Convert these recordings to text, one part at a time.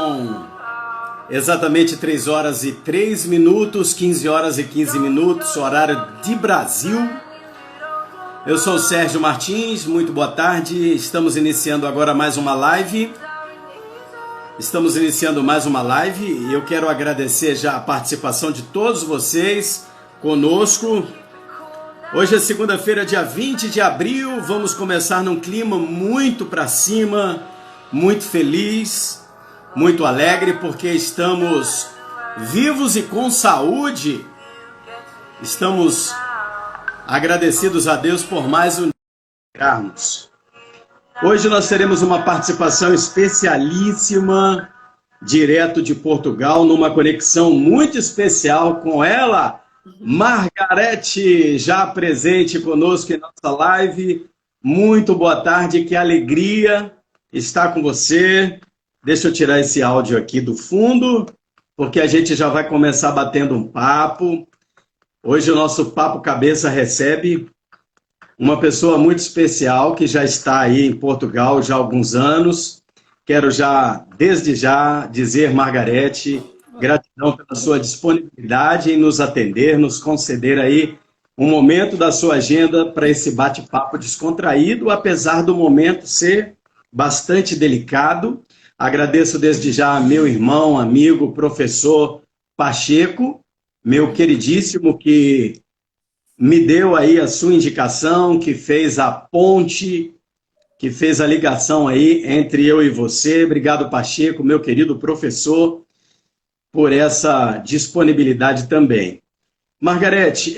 são exatamente 3 horas e 3 minutos, 15 horas e 15 minutos, horário de Brasil. Eu sou o Sérgio Martins, muito boa tarde. Estamos iniciando agora mais uma live. E eu quero agradecer já a participação de todos vocês conosco. Hoje é segunda-feira, dia 20 de abril. Vamos começar num clima muito para cima, muito feliz, muito alegre, porque estamos vivos e com saúde. Estamos agradecidos a Deus por mais um dia. Hoje nós teremos uma participação especialíssima, direto de Portugal, numa conexão muito especial com ela, Margarete, já presente conosco em nossa live. Muito boa tarde, que alegria estar com você. Deixa eu tirar esse áudio aqui do fundo, porque a gente já vai começar batendo um papo. Hoje o nosso Papo Cabeça recebe uma pessoa muito especial que já está aí em Portugal já há alguns anos. Quero já, desde já, dizer, Margarete, gratidão pela sua disponibilidade em nos atender, nos conceder aí um momento da sua agenda para esse bate-papo descontraído, apesar do momento ser bastante delicado. Agradeço desde já meu irmão, amigo, professor Pacheco, meu queridíssimo, que me deu aí a sua indicação, que fez a ponte, que fez a ligação aí entre eu e você. Obrigado, Pacheco, meu querido professor, por essa disponibilidade também. Margarete,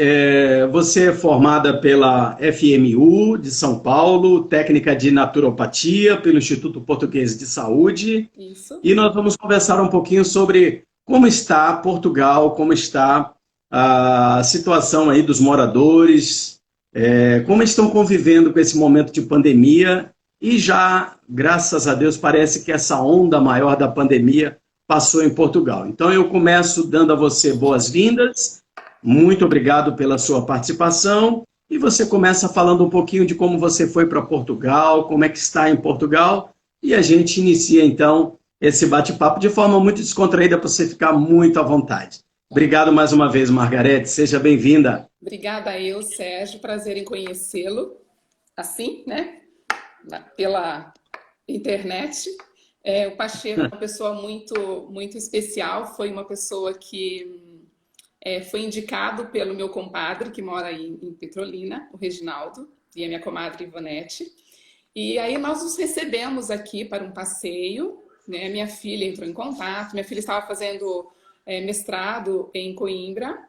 você é formada pela FMU de São Paulo, técnica de naturopatia pelo Instituto Português de Saúde. Isso. E nós vamos conversar um pouquinho sobre como está Portugal, como está a situação aí dos moradores, como estão convivendo com esse momento de pandemia. E já, graças a Deus, parece que essa onda maior da pandemia passou em Portugal. Então eu começo dando a você boas-vindas. Muito obrigado pela sua participação. E você começa falando um pouquinho de como você foi para Portugal, como é que está em Portugal. E a gente inicia, então, esse bate-papo de forma muito descontraída para você ficar muito à vontade. Obrigado mais uma vez, Margarete. Seja bem-vinda. Obrigada eu, Sérgio. Prazer em conhecê-lo. Assim, né? Pela internet. O Pacheco é uma pessoa muito especial. Foi uma pessoa que foi indicado pelo meu compadre, que mora aí em Petrolina, o Reginaldo, e a minha comadre Ivonete. E aí nós nos recebemos aqui para um passeio, né? Minha filha entrou em contato. Minha filha estava fazendo mestrado em Coimbra,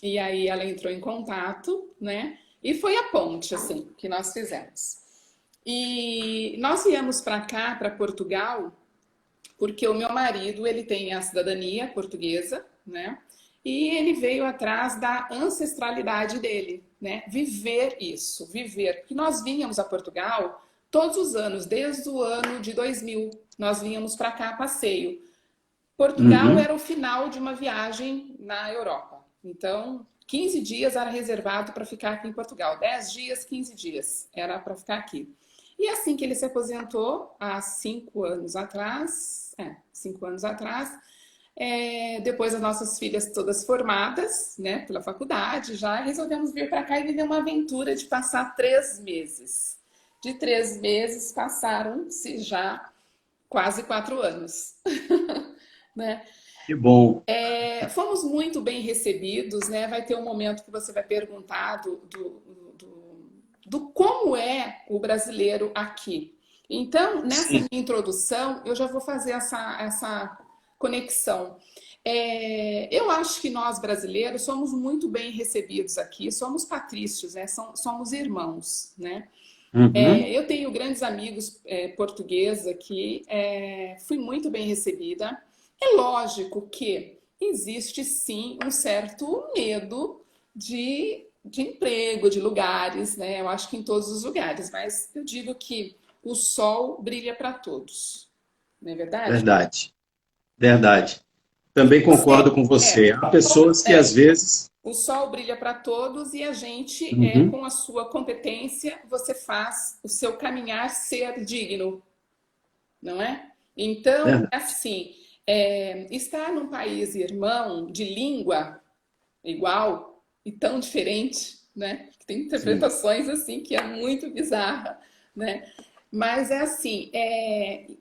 e aí ela entrou em contato, né? E foi a ponte, assim, que nós fizemos. E nós viemos para cá, para Portugal, porque o meu marido, ele tem a cidadania portuguesa, né? E ele veio atrás da ancestralidade dele, né? Viver isso, viver. Porque nós vínhamos a Portugal todos os anos, desde o ano de 2000, nós vínhamos para cá a passeio. Portugal era o final de uma viagem na Europa. Então, 15 dias era reservado para ficar aqui em Portugal. 10 dias, 15 dias era para ficar aqui. E assim que ele se aposentou, há 5 anos atrás, depois das nossas filhas todas formadas, né, pela faculdade, já resolvemos vir para cá e viver uma aventura de passar 3 meses. De 3 meses passaram-se já quase 4 anos. Né? Que bom. Fomos muito bem recebidos, né? Vai ter um momento que você vai perguntar do como é o brasileiro aqui. Então, nessa minha introdução, eu já vou fazer essa conexão. Eu acho que nós brasileiros somos muito bem recebidos aqui, somos patrícios, né? Somos irmãos, né? Eu tenho grandes amigos portugueses aqui, fui muito bem recebida. É lógico que existe, sim, um certo medo de emprego, de lugares, né? Eu acho que em todos os lugares, mas eu digo que o sol brilha para todos, não é verdade? Verdade, verdade. Também concordo com você. Há pessoas que, às vezes... O sol brilha para todos e a gente, com a sua competência, você faz o seu caminhar ser digno, não é? Então, assim... Estar num país irmão de língua igual e tão diferente, né? Tem Sim. interpretações assim que é muito bizarra, né? Mas é assim,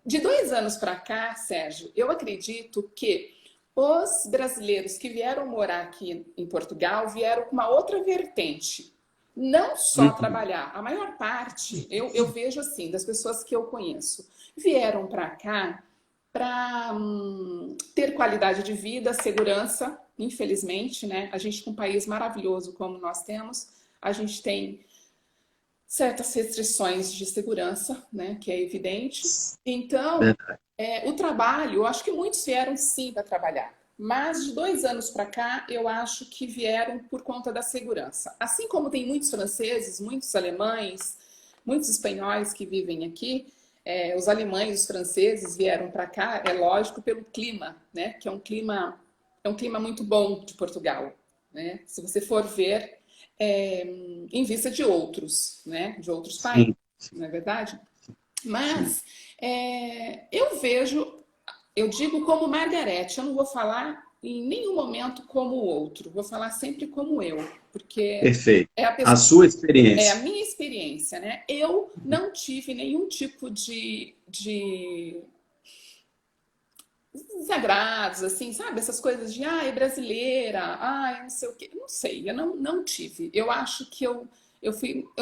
de 2 anos para cá, Sérgio, eu acredito que os brasileiros que vieram morar aqui em Portugal vieram com uma outra vertente. Não só Uhum. trabalhar, a maior parte, eu vejo assim, das pessoas que eu conheço, vieram para cá para ter qualidade de vida, segurança, infelizmente, né? A gente com um país maravilhoso como nós temos, a gente tem certas restrições de segurança, né? Que é evidente. Então, Verdade. o trabalho, eu acho que muitos vieram sim para trabalhar. Mas de 2 anos para cá, eu acho que vieram por conta da segurança. Assim como tem muitos franceses, muitos alemães, muitos espanhóis que vivem aqui, os alemães, os franceses vieram para cá, é lógico, pelo clima, né? Que é um clima muito bom de Portugal, né? Se você for ver em vista de outros, né? De outros países, Sim, não é verdade? sim. Mas eu vejo, eu digo como Margarete, eu não vou falar em nenhum momento como o outro, vou falar sempre como eu, porque Perfeito. é a A pessoa, sua é a experiência. minha experiência, né? Eu não tive nenhum tipo de desagrados, assim, sabe? Essas coisas de, é brasileira, não sei o quê. Não sei, eu não tive. Eu acho que eu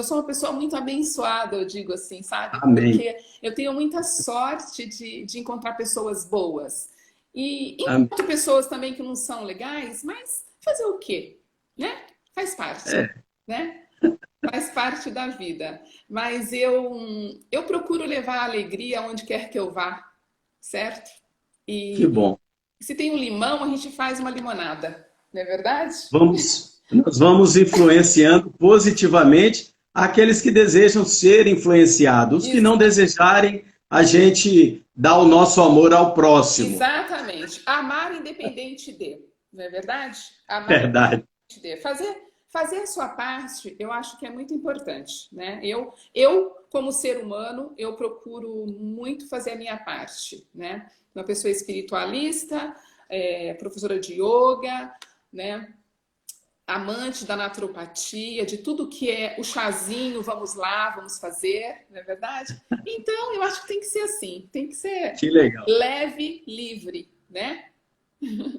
sou uma pessoa muito abençoada, eu digo assim, sabe? Amém. Porque eu tenho muita sorte de encontrar pessoas boas. E Amém. encontro pessoas também que não são legais, mas fazer o quê? Né? Faz parte, É, né? Faz parte da vida. Mas eu procuro levar a alegria onde quer que eu vá, certo? que E bom. se tem um limão, a gente faz uma limonada, não é verdade? Nós vamos influenciando positivamente aqueles que desejam ser influenciados. Os que não Exa- desejarem, a gente dá o nosso amor ao próximo. exatamente. Amar independente de, não é verdade? Amar Verdade. independente de. Fazer a sua parte, eu acho que é muito importante, né? Eu como ser humano, eu procuro muito fazer a minha parte, né? Uma pessoa espiritualista, professora de yoga, né? Amante da naturopatia, de tudo que é o chazinho, vamos lá, vamos fazer, não é verdade? Então, eu acho que tem que ser assim, tem que ser Que legal. leve, livre, né?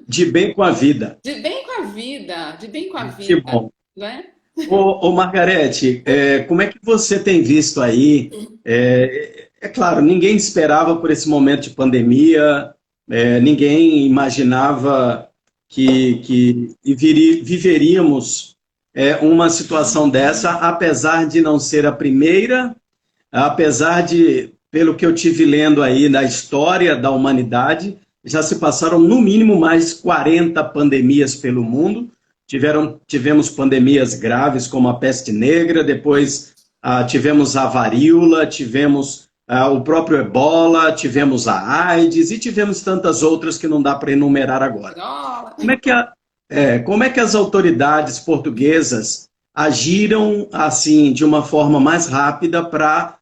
De bem com a vida. De bem com a vida, de bem com a Que vida, bom. né? Ô Margarete, como é que você tem visto aí? É claro, ninguém esperava por esse momento de pandemia, ninguém imaginava que viveríamos uma situação dessa, apesar de não ser a primeira, apesar de, pelo que eu tive lendo aí na história da humanidade, já se passaram no mínimo mais 40 pandemias pelo mundo. Tivemos pandemias graves como a peste negra, depois tivemos a varíola, tivemos o próprio ebola, tivemos a AIDS e tivemos tantas outras que não dá para enumerar agora. Ó, Como é que, como é que as autoridades portuguesas agiram assim de uma forma mais rápida para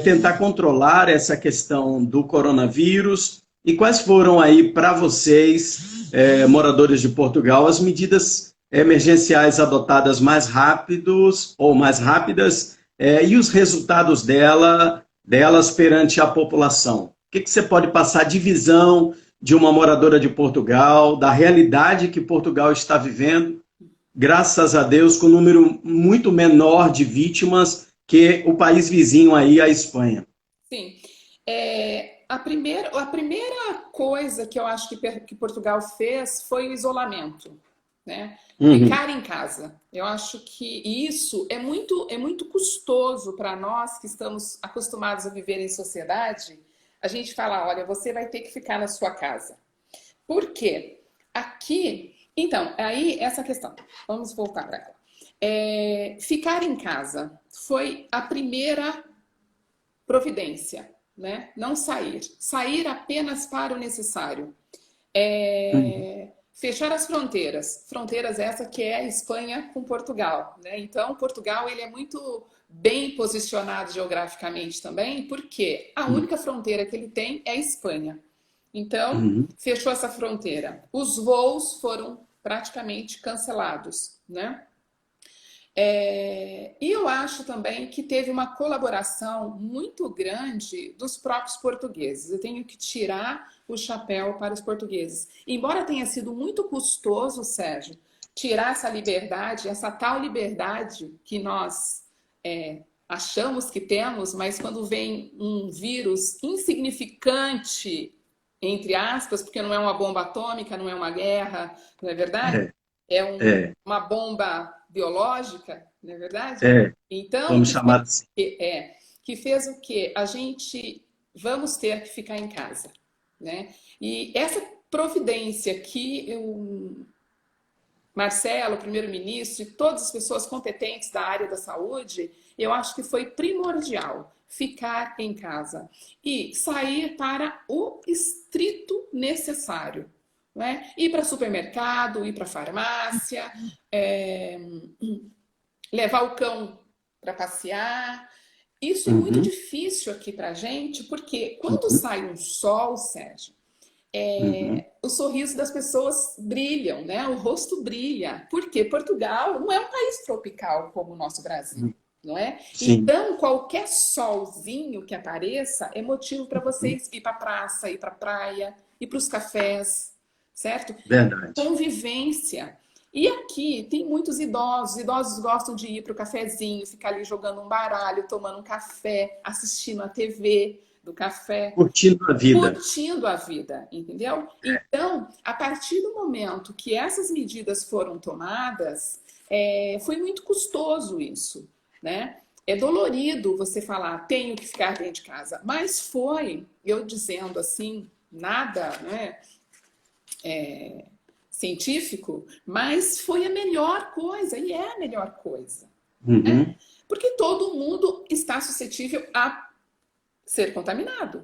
tentar controlar essa questão do coronavírus? E quais foram aí para vocês, moradores de Portugal, as medidas emergenciais adotadas mais rápidos ou mais rápidas e os resultados delas perante a população? O que você pode passar de visão de uma moradora de Portugal, da realidade que Portugal está vivendo, graças a Deus, com um número muito menor de vítimas que o país vizinho aí, a Espanha. sim. A primeira coisa que eu acho que Portugal fez foi o isolamento, né? Uhum. Ficar em casa. Eu acho que isso é muito custoso para nós que estamos acostumados a viver em sociedade. A gente fala, olha, você vai ter que ficar na sua casa. Por quê? Aqui, então, aí essa questão. Vamos voltar para cá. Ficar em casa foi a primeira providência, né? Não sair. Sair apenas para o necessário. Uhum. Fechar as fronteiras. Fronteiras essa que é a Espanha com Portugal, né? Então, Portugal ele é muito bem posicionado geograficamente também, porque a única fronteira que ele tem é a Espanha. Então, fechou essa fronteira. Os voos foram praticamente cancelados, né? E eu acho também que teve uma colaboração muito grande dos próprios portugueses. Eu tenho que tirar o chapéu para os portugueses. Embora tenha sido muito custoso, Sérgio, tirar essa liberdade, essa tal liberdade que nós achamos que temos, mas quando vem um vírus insignificante, entre aspas, porque não é uma bomba atômica, não é uma guerra, não é verdade? Uma bomba biológica, não é verdade? Então, vamos chamar assim. Que fez o quê? A gente vamos ter que ficar em casa, né? E essa providência que o Marcelo, o primeiro-ministro, e todas as pessoas competentes da área da saúde, eu acho que foi primordial ficar em casa e sair para o estrito necessário. Né? Ir para supermercado, ir para farmácia, levar o cão para passear. Isso é muito difícil aqui para a gente, porque quando sai um sol, Sérgio, o sorriso das pessoas brilham, né? O rosto brilha. Porque Portugal não é um país tropical como o nosso Brasil, não é? Sim. Então, qualquer solzinho que apareça é motivo para vocês ir para a praça, ir para a praia, ir para os cafés. Certo? Verdade. Convivência. E aqui tem muitos idosos. Idosos gostam de ir para o cafezinho, ficar ali jogando um baralho, tomando um café, assistindo a TV do café. Curtindo a vida. Curtindo a vida, entendeu? Então, a partir do momento que essas medidas foram tomadas, foi muito custoso isso, né? É dolorido você falar, tenho que ficar dentro de casa. Mas foi, eu dizendo assim, nada, né? Científico, mas foi a melhor coisa, e é a melhor coisa. Né? Porque todo mundo está suscetível a ser contaminado.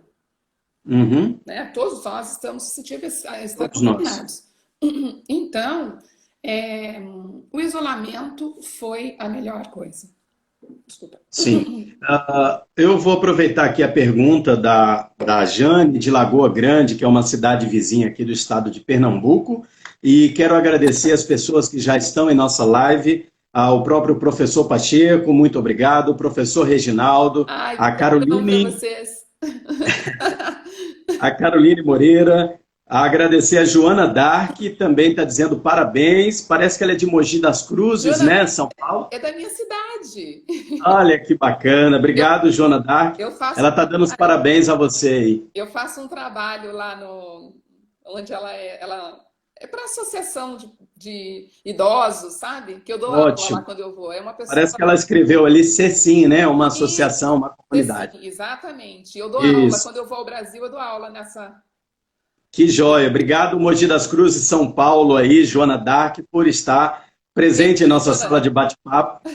Né? Todos nós estamos suscetíveis a estar contaminados. Então, o isolamento foi a melhor coisa. Desculpa. Sim. Eu vou aproveitar aqui a pergunta da Jane, de Lagoa Grande, que é uma cidade vizinha aqui do estado de Pernambuco, e quero agradecer as pessoas que já estão em nossa live, ao próprio professor Pacheco, muito obrigado, o professor Reginaldo, a Caroline, a Caroline Moreira, agradecer a Joana Dark, também está dizendo parabéns. Parece que ela é de Mogi das Cruzes, Joana, né, São Paulo? É da minha cidade. Olha que bacana. Obrigado, Joana Dark. Ela está dando os parabéns a você aí. Eu faço um trabalho lá onde ela é para a associação de idosos, sabe? Que eu dou aula lá quando eu vou. É uma pessoa... Parece que ela escreveu ali CECIM, né? Uma associação, uma comunidade. CECIM, exatamente. Eu dou aula. Quando eu vou ao Brasil, eu dou aula nessa... Que joia! Obrigado, Mogi das Cruzes, São Paulo aí, Joana Dark, por estar presente em nossa sala de bate-papo.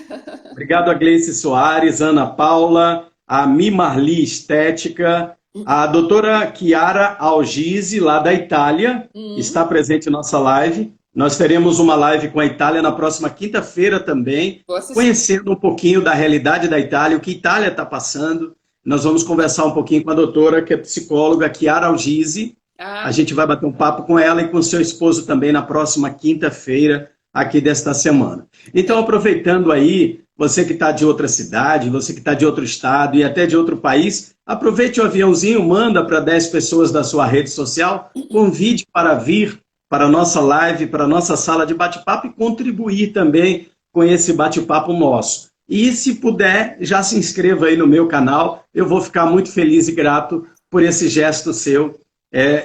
Obrigado a Gleice Soares, Ana Paula, a Mimarli Estética, a doutora Chiara Algise, lá da Itália, está presente em nossa live. Nós teremos uma live com a Itália na próxima quinta-feira também, conhecendo um pouquinho da realidade da Itália, o que a Itália está passando. Nós vamos conversar um pouquinho com a doutora, que é psicóloga, Chiara Algise. A gente vai bater um papo com ela e com seu esposo também na próxima quinta-feira aqui desta semana. Então, aproveitando aí, você que está de outra cidade, você que está de outro estado e até de outro país, aproveite o aviãozinho, manda para 10 pessoas da sua rede social, convide para vir para a nossa live, para a nossa sala de bate-papo e contribuir também com esse bate-papo nosso. E se puder, já se inscreva aí no meu canal, eu vou ficar muito feliz e grato por esse gesto seu,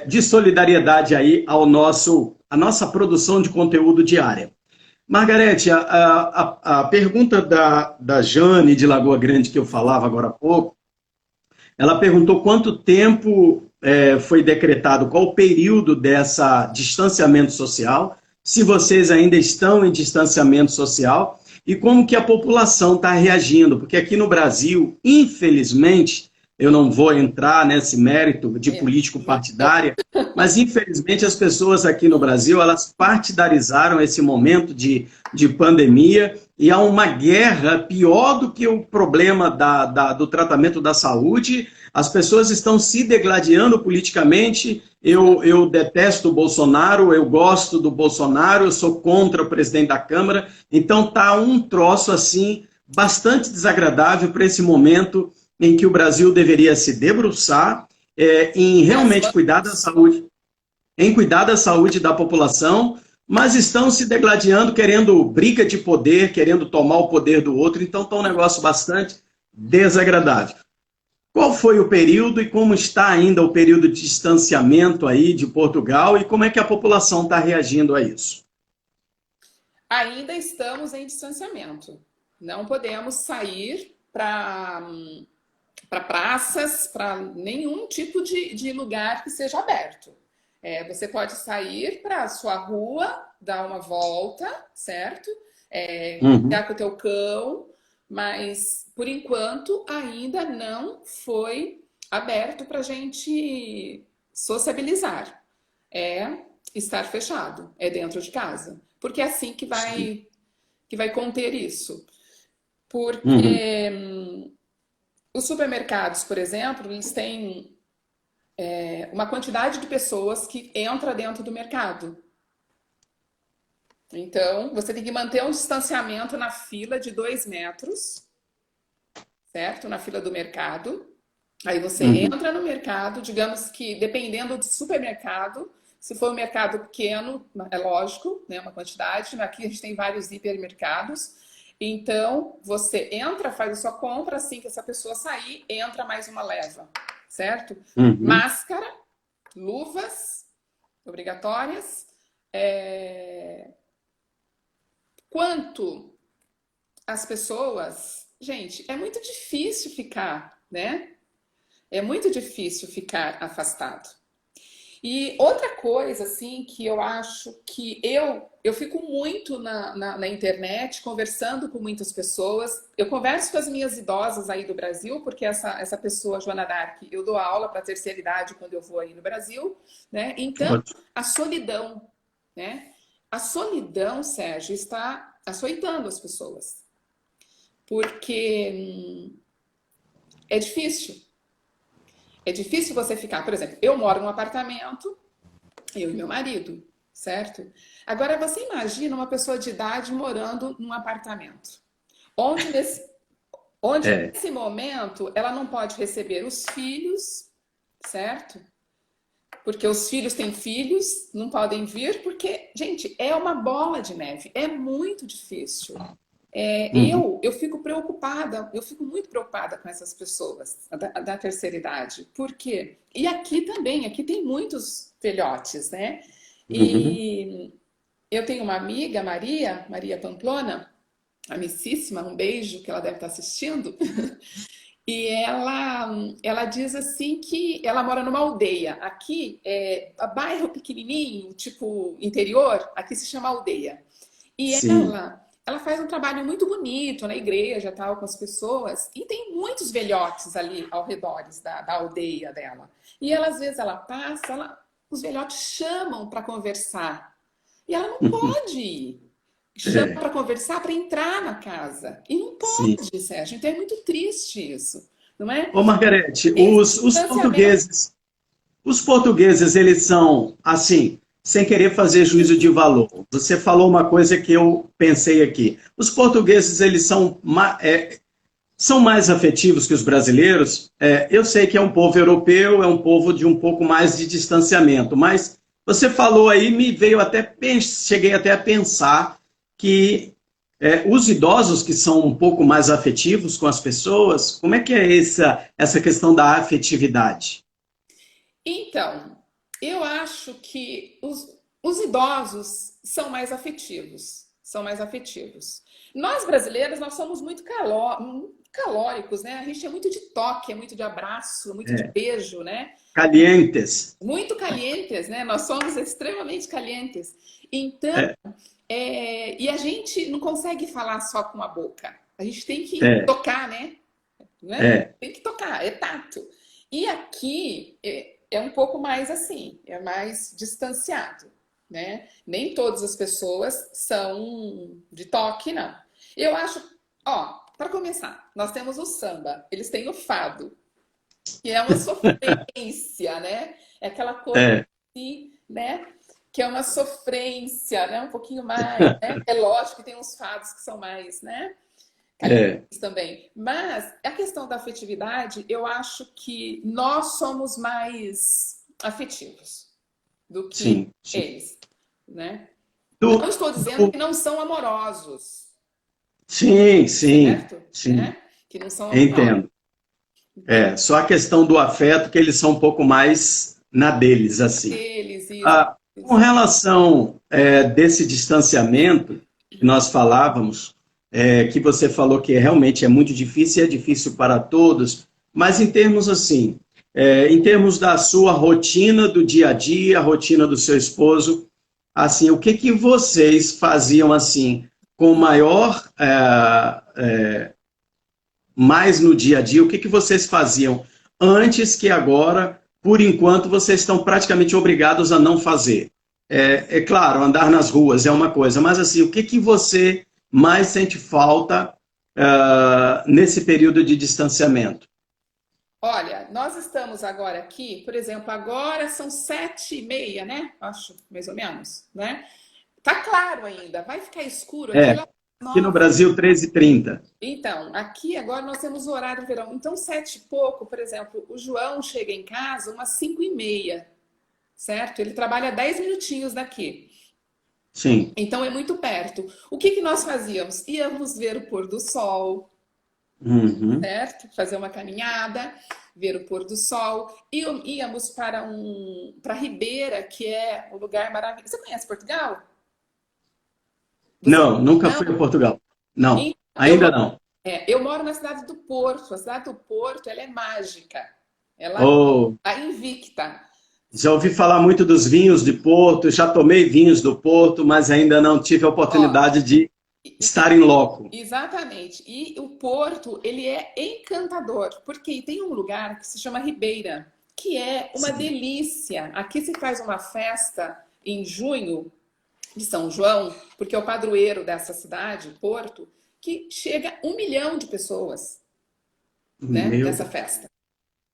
de solidariedade aí à nossa produção de conteúdo diária. Margarete, a pergunta da Jane de Lagoa Grande, que eu falava agora há pouco, ela perguntou quanto tempo foi decretado, qual o período dessa distanciamento social, se vocês ainda estão em distanciamento social, e como que a população está reagindo, porque aqui no Brasil, infelizmente, eu não vou entrar nesse mérito de É. político partidária, mas infelizmente as pessoas aqui no Brasil, elas partidarizaram esse momento de pandemia e há uma guerra pior do que o problema do tratamento da saúde. As pessoas estão se degladiando politicamente. Eu detesto o Bolsonaro, eu gosto do Bolsonaro, eu sou contra o presidente da Câmara. Então tá um troço assim bastante desagradável para esse momento em que o Brasil deveria se debruçar em realmente cuidar da saúde, em cuidar da saúde da população, mas estão se degladiando, querendo briga de poder, querendo tomar o poder do outro. Então está um negócio bastante desagradável. Qual foi o período e como está ainda o período de distanciamento aí de Portugal e como é que a população está reagindo a isso? Ainda estamos em distanciamento. Não podemos sair para praças, para nenhum tipo de lugar que seja aberto. Você pode sair para a sua rua, dar uma volta, certo? Ficar com o teu cão, mas por enquanto ainda não foi aberto para a gente sociabilizar. É estar fechado, é dentro de casa. Porque é assim que vai conter isso. Porque os supermercados, por exemplo, eles têm uma quantidade de pessoas que entra dentro do mercado. Então, você tem que manter um distanciamento na fila de 2 metros, certo? Na fila do mercado. Aí você entra no mercado, digamos que dependendo do supermercado, se for um mercado pequeno, é lógico, né, uma quantidade. Aqui a gente tem vários hipermercados. Então, você entra, faz a sua compra, assim que essa pessoa sair, entra mais uma leva, certo? Máscara, luvas obrigatórias. Quanto às pessoas, gente, é muito difícil ficar, né? É muito difícil ficar afastado. E outra coisa, assim, que eu acho que eu fico muito na internet, conversando com muitas pessoas. Eu converso com as minhas idosas aí do Brasil, porque essa pessoa, Joana Dark, eu dou aula para a terceira idade quando eu vou aí no Brasil, né? Então, a solidão, né? A solidão, Sérgio, está açoitando as pessoas. Porque é difícil. É difícil você ficar, por exemplo, eu moro num apartamento, eu e meu marido, certo? Agora você imagina uma pessoa de idade morando num apartamento, onde nesse momento ela não pode receber os filhos, certo? Porque os filhos têm filhos, não podem vir, porque, gente, é uma bola de neve, é muito difícil. Eu fico preocupada, eu fico muito preocupada com essas pessoas da terceira idade. Por quê? E aqui também, aqui tem muitos velhotes, né? E eu tenho uma amiga, Maria Pamplona, amicíssima, um beijo que ela deve estar assistindo. E ela diz assim que ela mora numa aldeia. Aqui é bairro pequenininho, tipo interior, aqui se chama aldeia. E ela faz um trabalho muito bonito na igreja, tal, com as pessoas, e tem muitos velhotes ali ao redor da aldeia dela. E ela, às vezes ela passa, os velhotes chamam para conversar. E ela não pode ir. Chama para conversar, para entrar na casa. E não pode, Sérgio. Então é muito triste isso, não é? Ô, Margarete, os portugueses, eles são, assim, sem querer fazer juízo de valor. Você falou uma coisa que eu pensei aqui. Os portugueses, eles são mais afetivos que os brasileiros. Eu sei que é um povo europeu, é um povo de um pouco mais de distanciamento, mas você falou aí, cheguei até a pensar que os idosos que são um pouco mais afetivos com as pessoas, como é que é essa questão da afetividade? Então, eu acho que os idosos são mais afetivos. São mais afetivos. Nós brasileiros, nós somos muito calóricos, né? A gente é muito de toque, é muito de abraço, muito de beijo, né? Calientes. Muito calientes, né? Nós somos extremamente calientes. Então, e a gente não consegue falar só com a boca. A gente tem que tocar, né? né? Tem que tocar, é tato. E aqui é um pouco mais assim, é mais distanciado, né? Nem todas as pessoas são de toque, não. Eu acho, ó, para começar, nós temos o samba, eles têm o fado, que é uma sofrência, né? É aquela coisa assim, né? Que é uma sofrência, né? Um pouquinho mais, né? É lógico que tem uns fados que são mais, né? Carinhosos também. Mas a questão da afetividade, eu acho que nós somos mais afetivos do que eles, né? Não estou dizendo que não são amorosos. Sim, Certo? sim. Né? Que não são amorosos. Entendo. Só a questão do afeto que eles são um pouco mais na deles, assim. Eles, isso. Com relação desse distanciamento que nós falávamos, que você falou que realmente é muito difícil, é difícil para todos, mas em termos assim, em termos da sua rotina do dia a dia, a rotina do seu esposo, assim, o que vocês faziam assim com maior mais no dia a dia, o que vocês faziam antes que agora, por enquanto, vocês estão praticamente obrigados a não fazer? É claro, andar nas ruas é uma coisa, mas assim, o que você mais sente falta nesse período de distanciamento? Olha, nós estamos agora aqui, por exemplo, agora são 7h30, né? Acho, mais ou menos, né? Tá claro ainda, vai ficar escuro aqui lá. Aqui no Brasil, 13h30. Então, aqui agora nós temos o horário verão. Então, 7 e pouco, por exemplo, o João chega em casa umas 5h30, certo? Ele trabalha 10 minutinhos daqui. Sim. Então, é muito perto. O que nós fazíamos? Íamos ver o pôr do sol, certo? Fazer uma caminhada, ver o pôr do sol. Íamos para Ribeira, que é um lugar maravilhoso. Você conhece Portugal? Não, nunca fui a Portugal. Não, então, ainda não. Eu moro na cidade do Porto. A cidade do Porto, ela é mágica. Ela é invicta. Já ouvi falar muito dos vinhos de Porto, já tomei vinhos do Porto, mas ainda não tive a oportunidade de estar em loco. Exatamente. E o Porto, ele é encantador, porque tem um lugar que se chama Ribeira, que é uma delícia. Aqui se faz uma festa em junho de São João, porque é o padroeiro dessa cidade, Porto, que chega 1 milhão de pessoas, né, nessa festa.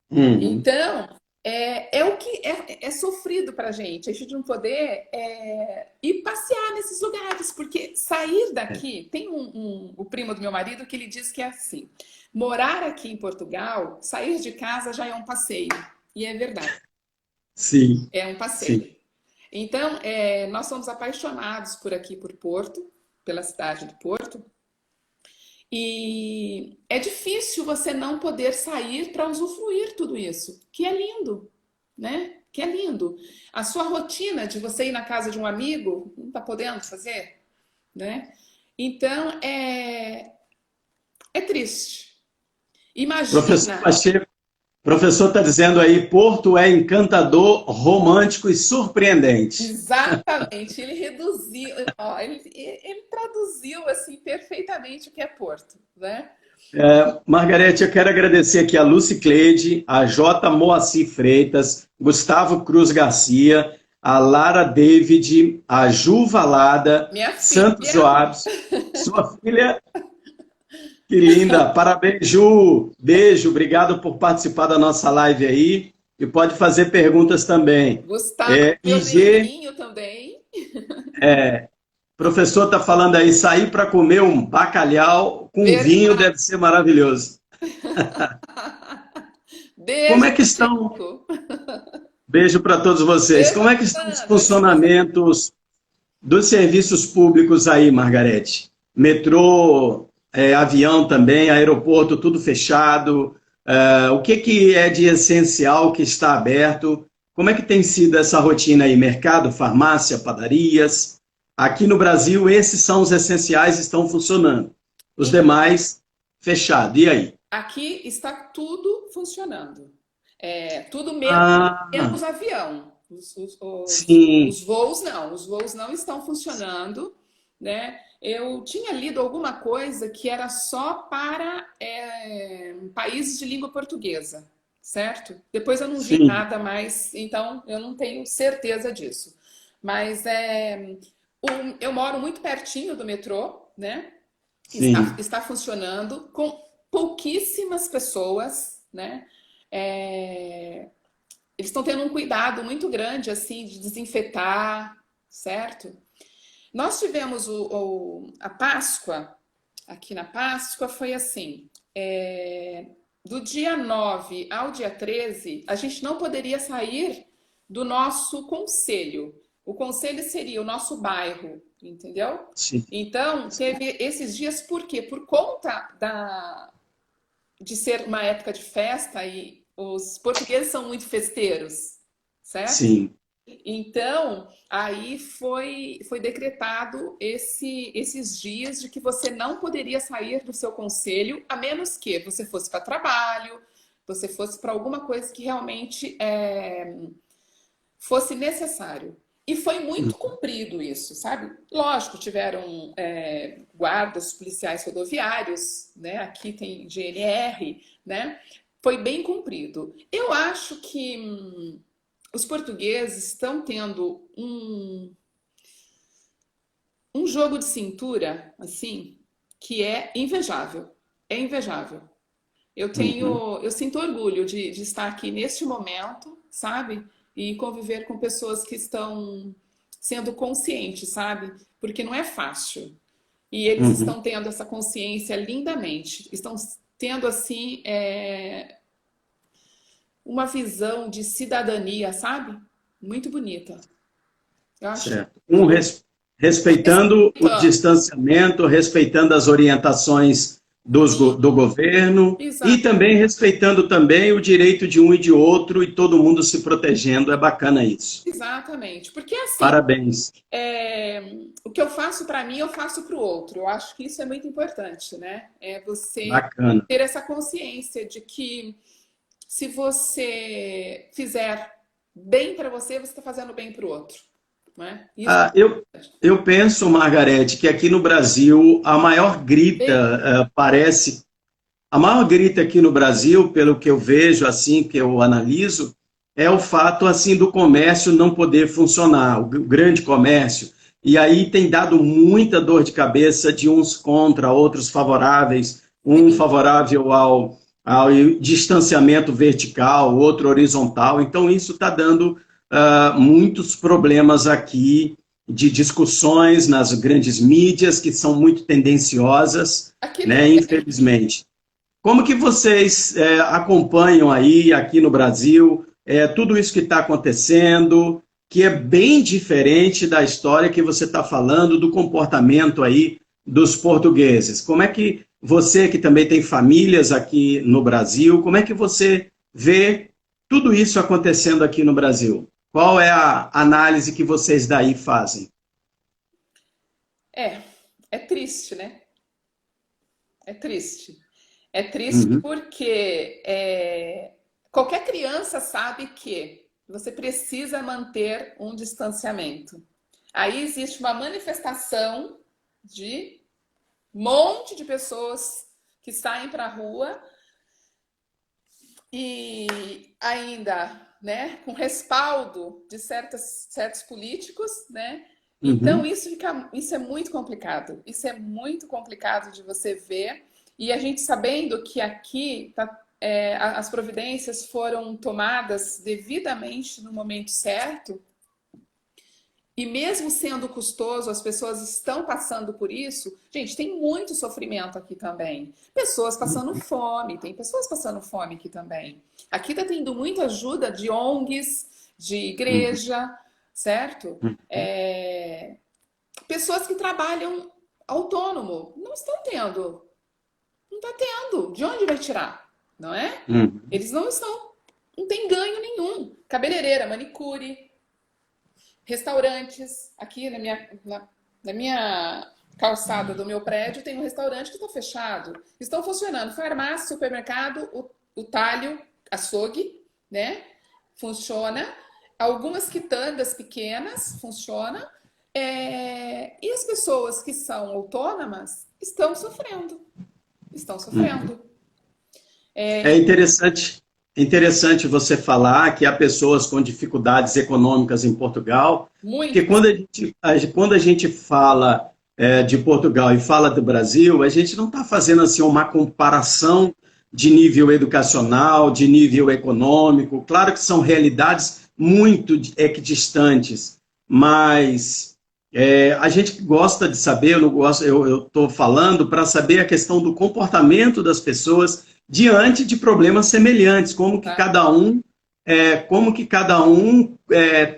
Então, é o que é sofrido pra gente, a gente não poder ir passear nesses lugares, porque sair daqui, tem o primo do meu marido que ele diz que é assim, morar aqui em Portugal, sair de casa já é um passeio, e é verdade. Sim. É um passeio. Sim. Então, nós somos apaixonados por aqui, por Porto, pela cidade de Porto. E é difícil você não poder sair para usufruir tudo isso, que é lindo, né? Que é lindo. A sua rotina de você ir na casa de um amigo, não está podendo fazer, né? Então, é triste. Imagina... Professor Pacheco, o professor está dizendo aí, Porto é encantador, romântico e surpreendente. Exatamente, ele reduziu, ele traduziu assim perfeitamente o que é Porto, né? Margarete, eu quero agradecer aqui a Lucy Cleide, a J. Moacir Freitas, Gustavo Cruz Garcia, a Lara David, a Ju Valada, Santos Joaves, sua filha... Que linda! Parabéns, Ju! Beijo, obrigado por participar da nossa live aí. E pode fazer perguntas também. Gustavo, IG também. O professor está falando aí, sair para comer um bacalhau com vinho deve ser maravilhoso. Beijo, como é que estão? Beijo para todos vocês. Como é que estão os funcionamentos dos serviços públicos aí, Margarete? Metrô... avião também, aeroporto, tudo fechado. O que é de essencial que está aberto? Como é que tem sido essa rotina aí? Mercado, farmácia, padarias? Aqui no Brasil, esses são os essenciais, estão funcionando. Os demais, fechado. E aí? Aqui está tudo funcionando. Tudo menos avião. Os voos não estão funcionando, né? eu tinha lido alguma coisa que era só para países de língua portuguesa, certo? Depois eu não vi Sim, nada mais, então eu não tenho certeza disso. Mas eu moro muito pertinho do metrô, né? Está, sim, está funcionando com pouquíssimas pessoas, né? É, eles estão tendo um cuidado muito grande, assim, de desinfetar, certo? Nós tivemos a Páscoa, aqui na Páscoa foi assim, do dia 9 ao dia 13, a gente não poderia sair do nosso conselho. O conselho seria o nosso bairro, entendeu? sim, Então, sim, teve esses dias, por quê? Por conta de ser uma época de festa e os portugueses são muito festeiros, certo? sim. Então, aí foi decretado esses dias de que você não poderia sair do seu conselho, a menos que você fosse para trabalho, você fosse para alguma coisa que realmente fosse necessário. E foi muito cumprido isso, sabe? Lógico, tiveram guardas policiais rodoviários, né? Aqui tem GNR, né? Foi bem cumprido. Eu acho que os portugueses estão tendo um jogo de cintura, assim, que é invejável. É invejável. Uhum. Eu sinto orgulho de estar aqui neste momento, sabe? E conviver com pessoas que estão sendo conscientes, sabe? Porque não é fácil. E eles Uhum. estão tendo essa consciência lindamente. Estão tendo, assim, uma visão de cidadania, sabe? Muito bonita. Eu acho Certo. que Respeitando o respeitando. distanciamento, respeitando as orientações do governo e Exato, também respeitando também o direito de um e de outro e todo mundo se protegendo. É bacana isso. exatamente. Porque assim, Parabéns. é, o que eu faço para mim, eu faço para o outro. Eu acho que isso é muito importante, né? É você Bacana. ter essa consciência de que se você fizer bem para você, você está fazendo bem para o outro, né? Isso Ah, eu penso, Margarete, que aqui no Brasil a maior é bem. grita, parece. A maior grita aqui no Brasil, pelo que eu vejo, assim, que eu analiso, é o fato, assim, do comércio não poder funcionar, o grande comércio. E aí tem dado muita dor de cabeça de uns contra, outros favoráveis, um favorável ao distanciamento vertical, outro horizontal. Então, isso está dando muitos problemas aqui de discussões nas grandes mídias, que são muito tendenciosas, Aqui né, também. infelizmente. Como que vocês acompanham aí, aqui no Brasil, tudo isso que está acontecendo, que é bem diferente da história que você está falando, do comportamento aí dos portugueses? Como é que você, que também tem famílias aqui no Brasil, como é que você vê tudo isso acontecendo aqui no Brasil? Qual é a análise que vocês daí fazem? É, é triste, né? É triste. É triste Uhum, porque qualquer criança sabe que você precisa manter um distanciamento. Aí existe uma manifestação de um monte de pessoas que saem para a rua e ainda, né, com respaldo de certos políticos, né? Então uhum. isso é muito complicado. Isso é muito complicado de você ver. E a gente sabendo que aqui as providências foram tomadas devidamente no momento certo, e mesmo sendo custoso, as pessoas estão passando por isso. Gente, tem muito sofrimento aqui também. Pessoas passando fome, tem pessoas passando fome aqui também. Aqui está tendo muita ajuda de ONGs, de Uhum. igreja, certo? Pessoas que trabalham autônomo não estão tendo. Não está tendo. De onde vai tirar? Não é? Uhum. Eles não estão. Não tem ganho nenhum. Cabeleireira, manicure, restaurantes. Aqui na minha calçada do meu prédio tem um restaurante que está fechado. Estão funcionando farmácia, supermercado, o talho, açougue, né? Funciona. Algumas quitandas pequenas funciona. E as pessoas que são autônomas estão sofrendo. Estão sofrendo. É interessante você falar que há pessoas com dificuldades econômicas em Portugal, porque Muitas. quando a gente fala de Portugal e fala do Brasil, a gente não está fazendo assim uma comparação de nível educacional, de nível econômico. Claro que são realidades muito equidistantes, mas a gente gosta de saber, eu estou falando para saber a questão do comportamento das pessoas diante de problemas semelhantes, Tá? como que cada um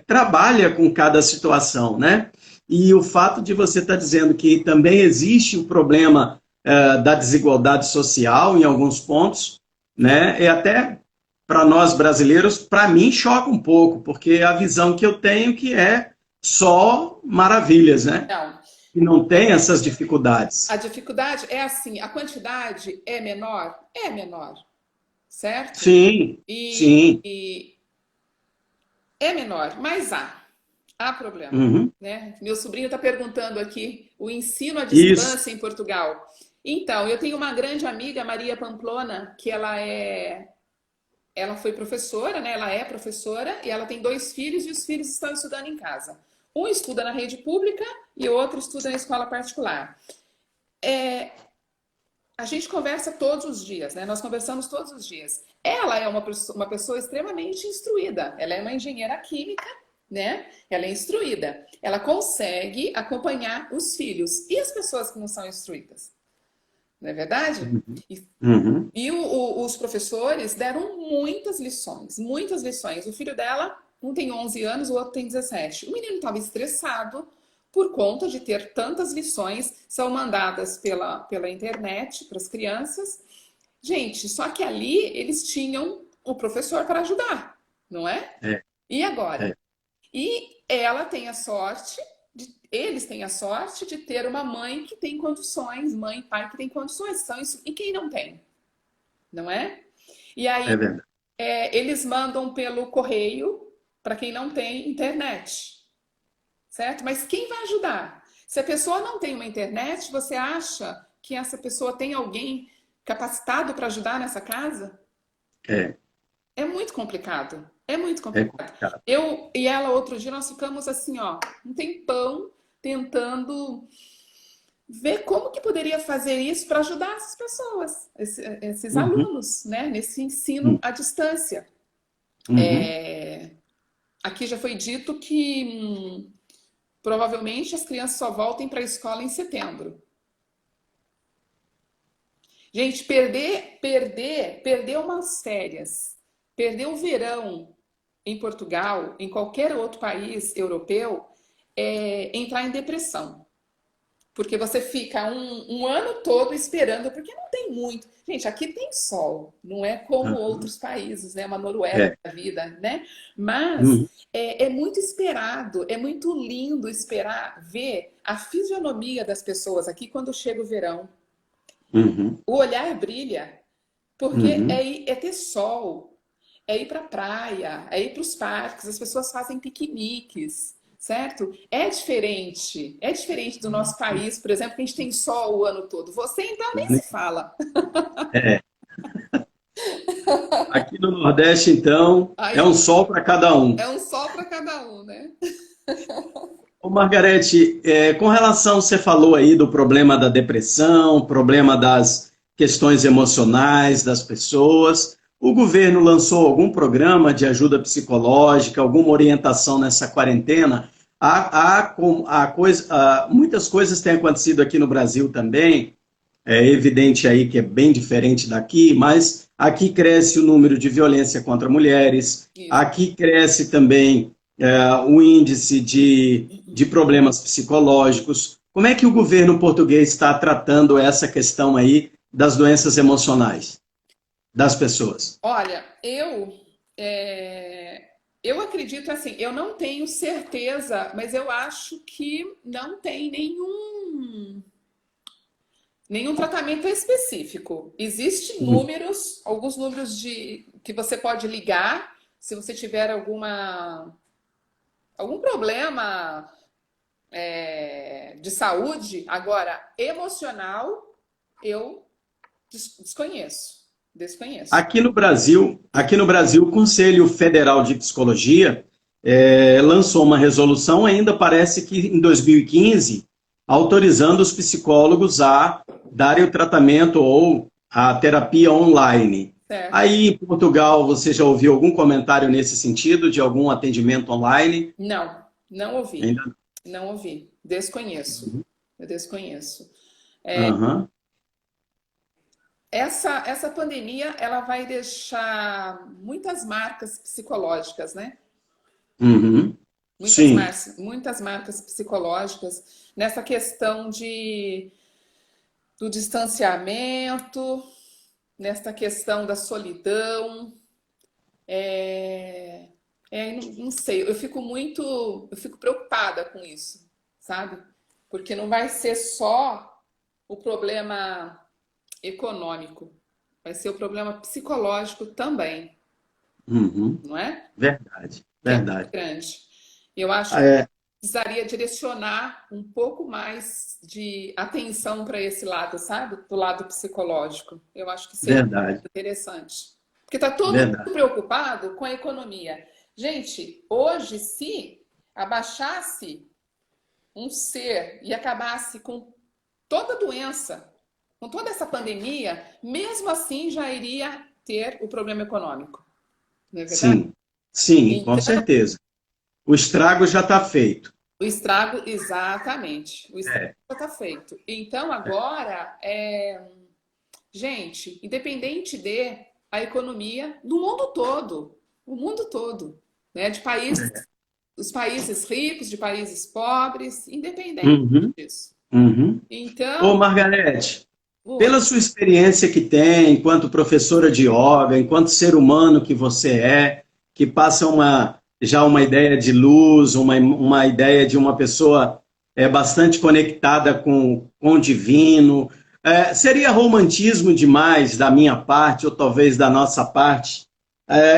trabalha com cada situação, né? E o fato de você estar dizendo que também existe o problema da desigualdade social em alguns pontos, né? É até para nós brasileiros, para mim choca um pouco, porque a visão que eu tenho que é só maravilhas, né? Não. E não tem essas dificuldades. A dificuldade é assim, a quantidade é menor? É menor, certo? Sim, sim. E é menor, mas há problema, Uhum. né? Meu sobrinho está perguntando aqui o ensino à Isso. distância em Portugal. Então, eu tenho uma grande amiga, Maria Pamplona, que ela foi professora, né? Ela é professora e ela tem 2 filhos e os filhos estão estudando em casa. Um estuda na rede pública e o outro estuda na escola particular. A gente conversa todos os dias, né? Nós conversamos todos os dias. Ela é uma pessoa extremamente instruída. Ela é uma engenheira química, né? Ela é instruída. Ela consegue acompanhar os filhos. E as pessoas que não são instruídas? Não é verdade? Uhum. E, Uhum. os professores deram muitas lições, muitas lições. O filho dela, um tem 11 anos, o outro tem 17. O menino estava estressado por conta de ter tantas lições, são mandadas pela internet para as crianças. Gente, só que ali eles tinham o professor para ajudar, não é? É, E agora? é. E ela tem a sorte, eles têm a sorte de ter uma mãe que tem condições, mãe e pai que tem condições, são isso. E quem não tem, não é? E É aí verdade. eles mandam pelo correio para quem não tem internet, certo? Mas quem vai ajudar? Se a pessoa não tem uma internet, você acha que essa pessoa tem alguém capacitado para ajudar nessa casa? É, É muito complicado. É muito é complicado. complicado. Eu e ela, outro dia, nós ficamos assim, ó, um tempão tentando ver como que poderia fazer isso para ajudar essas pessoas, esses Uhum. alunos, né, nesse ensino à distância. Uhum. Aqui já foi dito que provavelmente as crianças só voltem para a escola em setembro. Gente, perder umas férias, perder o verão em Portugal, em qualquer outro país europeu, é entrar em depressão. Porque você fica um ano todo esperando, porque não tem muito. Gente, aqui tem sol, não é como Uhum. outros países, né? Uma Noruega É. da vida, né? Mas Uhum. é muito esperado, é muito lindo esperar ver a fisionomia das pessoas aqui quando chega o verão. Uhum. O olhar brilha, porque Uhum. é ter sol, é ir para a praia, é ir para os parques, as pessoas fazem piqueniques, certo? É diferente do nosso país, por exemplo, que a gente tem sol o ano todo. Você então nem se fala. É. Aqui no Nordeste, então, é Aí um sol para cada um. é um sol para cada um, né? Ô, Margarete, com relação, você falou aí do problema da depressão, problema das questões emocionais das pessoas. O governo lançou algum programa de ajuda psicológica, alguma orientação nessa quarentena? Muitas coisas têm acontecido aqui no Brasil também, é evidente aí que é bem diferente daqui, mas aqui cresce o número de violência contra mulheres, Isso. aqui cresce também o índice de problemas psicológicos. Como é que o governo português está tratando essa questão aí das doenças emocionais das pessoas? Olha, eu acredito assim, eu não tenho certeza, mas eu acho que não tem nenhum tratamento específico. Existem Uhum. números, alguns números de que você pode ligar se você tiver algum problema de saúde. Agora, emocional, eu desconheço. Desconheço. Aqui no Brasil, o Conselho Federal de Psicologia lançou uma resolução, ainda parece que em 2015, autorizando os psicólogos a darem o tratamento ou a terapia online. Certo. Aí, em Portugal, você já ouviu algum comentário nesse sentido, de algum atendimento online? Não, não ouvi. Ainda Não ouvi. Desconheço. não. Eu desconheço. Aham. Essa pandemia, ela vai deixar muitas marcas psicológicas, né? Uhum. Sim. Muitas marcas psicológicas nessa questão do distanciamento, nessa questão da solidão. Não sei, eu fico preocupada com isso, sabe? Porque não vai ser só o problema econômico, vai ser o problema psicológico também, Uhum. não é? Verdade, Que é muito verdade. grande. Eu acho que É, precisaria direcionar um pouco mais de atenção para esse lado, sabe? Do lado psicológico. Eu acho que seria verdade, interessante. Porque está todo mundo verdade. preocupado com a economia. Gente, hoje, se abaixasse um ser e acabasse com toda a doença, com toda essa pandemia, mesmo assim já iria ter o problema econômico. Não é verdade? Sim, sim, com Então, certeza. O estrago já está feito. o estrago, exatamente. O estrago É. já está feito. Então, agora, gente, independente de a economia do mundo todo, o mundo todo, né? De países, os países ricos, de países pobres, independente Uhum, disso. uhum. Ô, Então, Margarete, oi. pela sua experiência que tem, enquanto professora de yoga, enquanto ser humano que você que passa já uma ideia de luz, uma ideia de uma pessoa bastante conectada com o divino, seria romantismo demais da minha parte, ou talvez da nossa parte,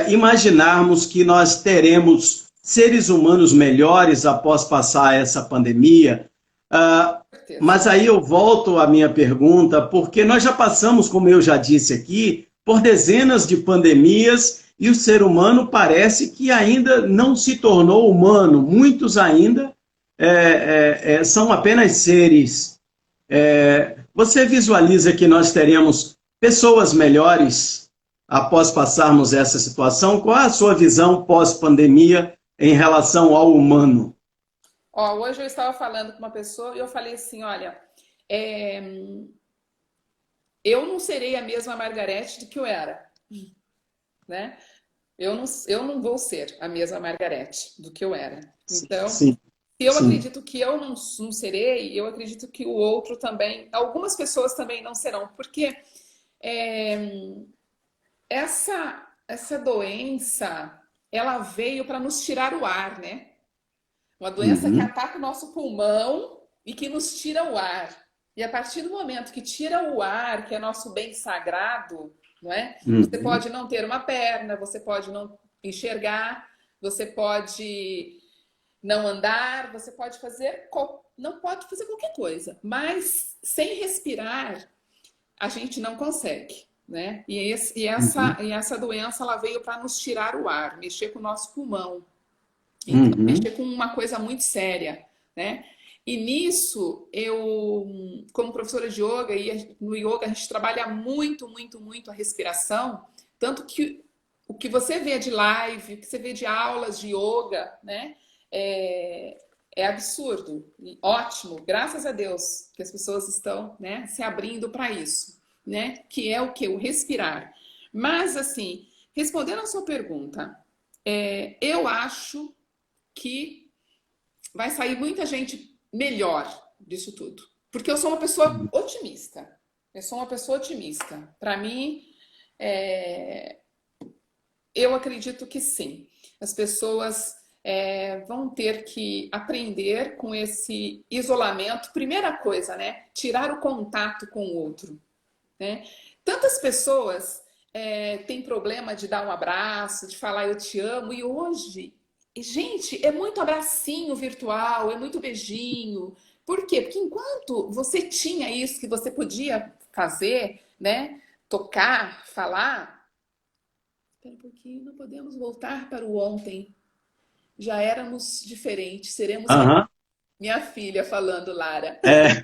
imaginarmos que nós teremos seres humanos melhores após passar essa pandemia. Ah, Com certeza. mas aí eu volto à minha pergunta, porque nós já passamos, como eu já disse aqui, por dezenas de pandemias e o ser humano parece que ainda não se tornou humano. Muitos ainda são apenas seres. Você visualiza que nós teremos pessoas melhores após passarmos essa situação? Qual é a sua visão pós-pandemia em relação ao humano? Ó, hoje eu estava falando com uma pessoa e eu falei assim, olha, é, eu não serei a mesma Margarete do que eu era, né? Eu não vou ser a mesma Margarete do que eu era. Então, Sim, se eu sim. acredito que eu não serei, eu acredito que o outro também, algumas pessoas também não serão, porque é, essa doença, ela veio para nos tirar o ar, né? Uma doença que Uhum, ataca o nosso pulmão e que nos tira o ar. E a partir do momento que tira o ar, que é nosso bem sagrado, não é? Você uhum, pode não ter uma perna, você pode não enxergar, você pode não andar, você pode fazer não pode fazer qualquer coisa, mas sem respirar a gente não consegue, né? uhum, E essa doença ela veio para nos tirar o ar, mexer com o nosso pulmão. Então, mexer uhum, com uma coisa muito séria, né? E nisso, eu, como professora de yoga, e no yoga a gente trabalha muito, muito, muito a respiração, tanto que o que você vê de live, o que você vê de aulas de yoga, né? É absurdo, ótimo, graças a Deus que as pessoas estão, né, se abrindo para isso, né? Que é o que? O respirar. Mas, assim, respondendo a sua pergunta, eu acho que vai sair muita gente melhor disso tudo. Porque eu sou uma pessoa otimista. Eu sou uma pessoa otimista. Para mim, eu acredito que sim. As pessoas vão ter que aprender com esse isolamento. Primeira coisa, né? Tirar o contato com o outro. Né? Tantas pessoas têm problema de dar um abraço, de falar eu te amo, e hoje gente, é muito abracinho virtual, é muito beijinho. Por quê? Porque enquanto você tinha isso que você podia fazer, né? Tocar, falar, espera um pouquinho, não podemos voltar para o ontem. Já éramos diferentes, seremos Aham. minha filha falando, Lara. É,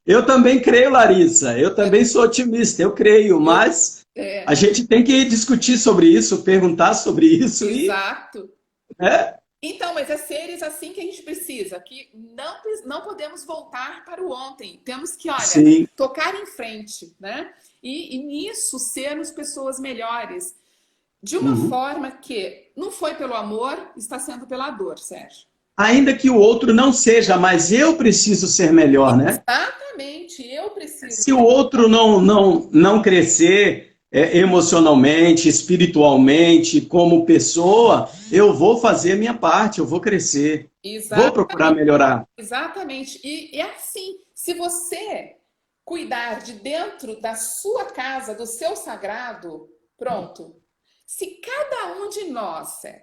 eu também creio, Larissa. Eu também sou otimista, eu creio, Eu, mas a é, gente tem que discutir sobre isso, perguntar sobre isso e, exato. né? Então, mas é seres assim que a gente precisa, que não podemos voltar para o ontem. Temos que, olha, Sim. tocar em frente, né? E nisso sermos pessoas melhores. De uma Uhum. forma que não foi pelo amor, está sendo pela dor, Sérgio. Ainda que o outro não seja, mas eu preciso ser melhor, né? Exatamente, eu preciso. Se o outro não crescer emocionalmente, espiritualmente, como pessoa, eu vou fazer a minha parte, eu vou crescer, vou procurar Exatamente, melhorar. exatamente. E é assim, se você cuidar de dentro da sua casa, do seu sagrado, pronto. Se cada um de nós, Sérgio,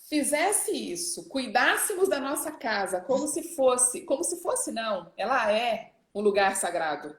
fizesse isso, cuidássemos da nossa casa como se fosse não, ela é um lugar sagrado, não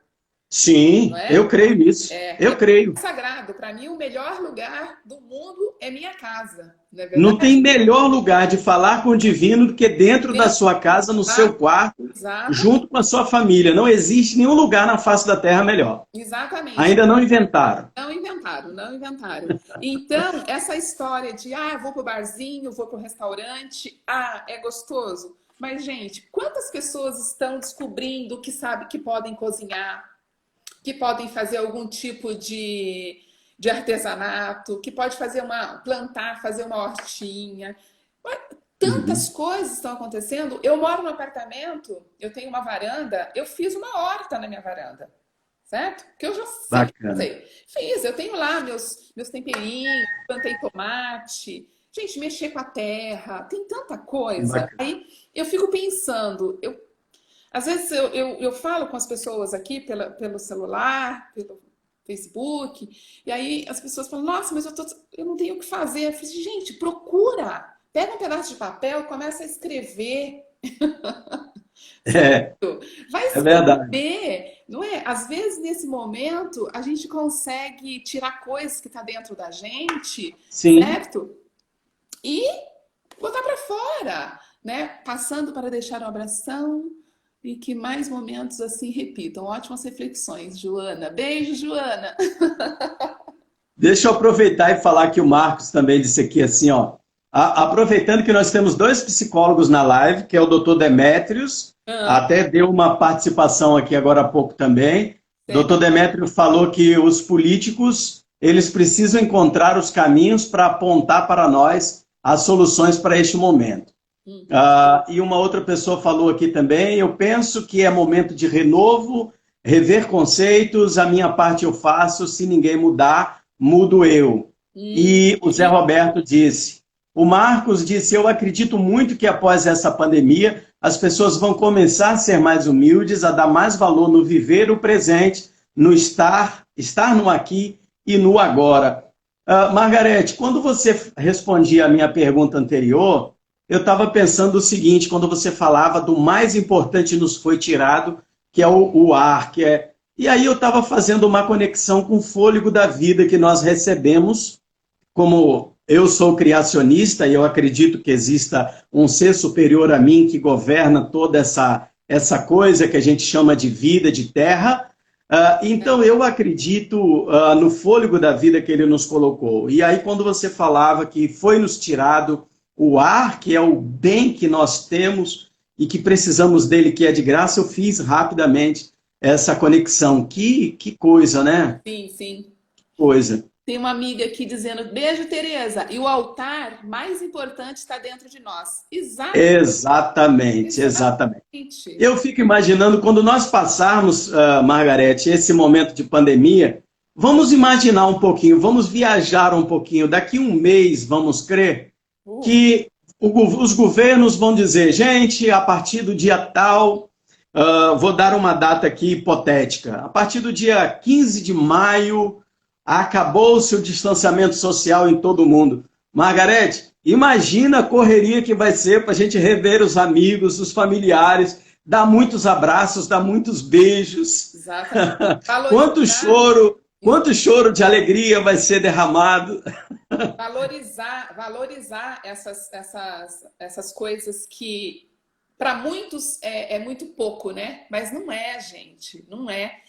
Sim, eu é? creio nisso. Eu creio. Sagrado, para mim o melhor lugar do mundo é minha casa, não é Não tem verdade? melhor lugar de falar com o divino do que dentro da Dentro sua casa, no da seu quarto, exatamente, junto com a sua família. Não existe nenhum lugar na face da terra melhor. exatamente. Ainda não inventaram. Não inventaram, não inventaram. Então, essa história de, vou pro barzinho, vou pro restaurante, é gostoso. Mas, gente, quantas pessoas estão descobrindo que sabe que podem cozinhar, que podem fazer algum tipo de artesanato, que pode plantar, fazer uma hortinha. Tantas Uhum. coisas estão acontecendo. Eu moro no apartamento, eu tenho uma varanda, eu fiz uma horta na minha varanda. Certo? Que eu já sempre Bacana. sei. Fiz, eu tenho lá meus temperinhos, plantei tomate. Gente, mexer com a terra, tem tanta coisa. Bacana. Aí eu fico pensando, às vezes eu falo com as pessoas aqui pelo celular, pelo Facebook, e aí as pessoas falam, nossa, mas eu não tenho o que fazer. Eu falei, assim, gente, procura. Pega um pedaço de papel, começa a escrever. É, Vai é verdade. escrever, não é? Às vezes, nesse momento, a gente consegue tirar coisas que está dentro da gente, Sim. certo? E botar para fora, né? Passando para deixar um abração e que mais momentos assim repitam. Ótimas reflexões, Joana. Beijo, Joana. Deixa eu aproveitar e falar que o Marcos também disse aqui assim, ó. Aproveitando que nós temos dois psicólogos na live, que é o Dr. Demétrios, Ah, até deu uma participação aqui agora há pouco também. sei. Dr. Demétrio falou que os políticos, eles precisam encontrar os caminhos para apontar para nós as soluções para este momento. Hum. E uma outra pessoa falou aqui também, eu penso que é momento de renovo, rever conceitos, a minha parte eu faço, se ninguém mudar, mudo eu. Hum. E o Zé Roberto disse, o Marcos disse, eu acredito muito que após essa pandemia, as pessoas vão começar a ser mais humildes, a dar mais valor no viver o presente, no estar no aqui e no agora. Margarete, quando você respondia a minha pergunta anterior, eu estava pensando o seguinte, quando você falava do mais importante nos foi tirado, que é o ar, que é... E aí eu estava fazendo uma conexão com o fôlego da vida que nós recebemos, como eu sou criacionista e eu acredito que exista um ser superior a mim que governa toda essa coisa que a gente chama de vida, de terra. Então eu acredito no fôlego da vida que ele nos colocou. E aí quando você falava que foi nos tirado o ar, que é o bem que nós temos e que precisamos dele, que é de graça, eu fiz rapidamente essa conexão. Que coisa, né? Sim, sim. Coisa. Tem uma amiga aqui dizendo, beijo, Tereza. E o altar mais importante está dentro de nós. Exatamente, exatamente. Exatamente. Eu fico imaginando, quando nós passarmos, Margarete, esse momento de pandemia, vamos imaginar um pouquinho, vamos viajar um pouquinho. Daqui um mês, vamos crer, que os governos vão dizer, gente, a partir do dia tal, vou dar uma data aqui hipotética, a partir do dia 15 de maio, acabou-se o distanciamento social em todo o mundo. Margarete, Imagina a correria que vai ser para a gente rever os amigos, os familiares, dar muitos abraços, dar muitos beijos. Exatamente. Quanto choro de alegria vai ser derramado. Valorizar essas coisas que para muitos é muito pouco, né? Mas não é, gente, não é.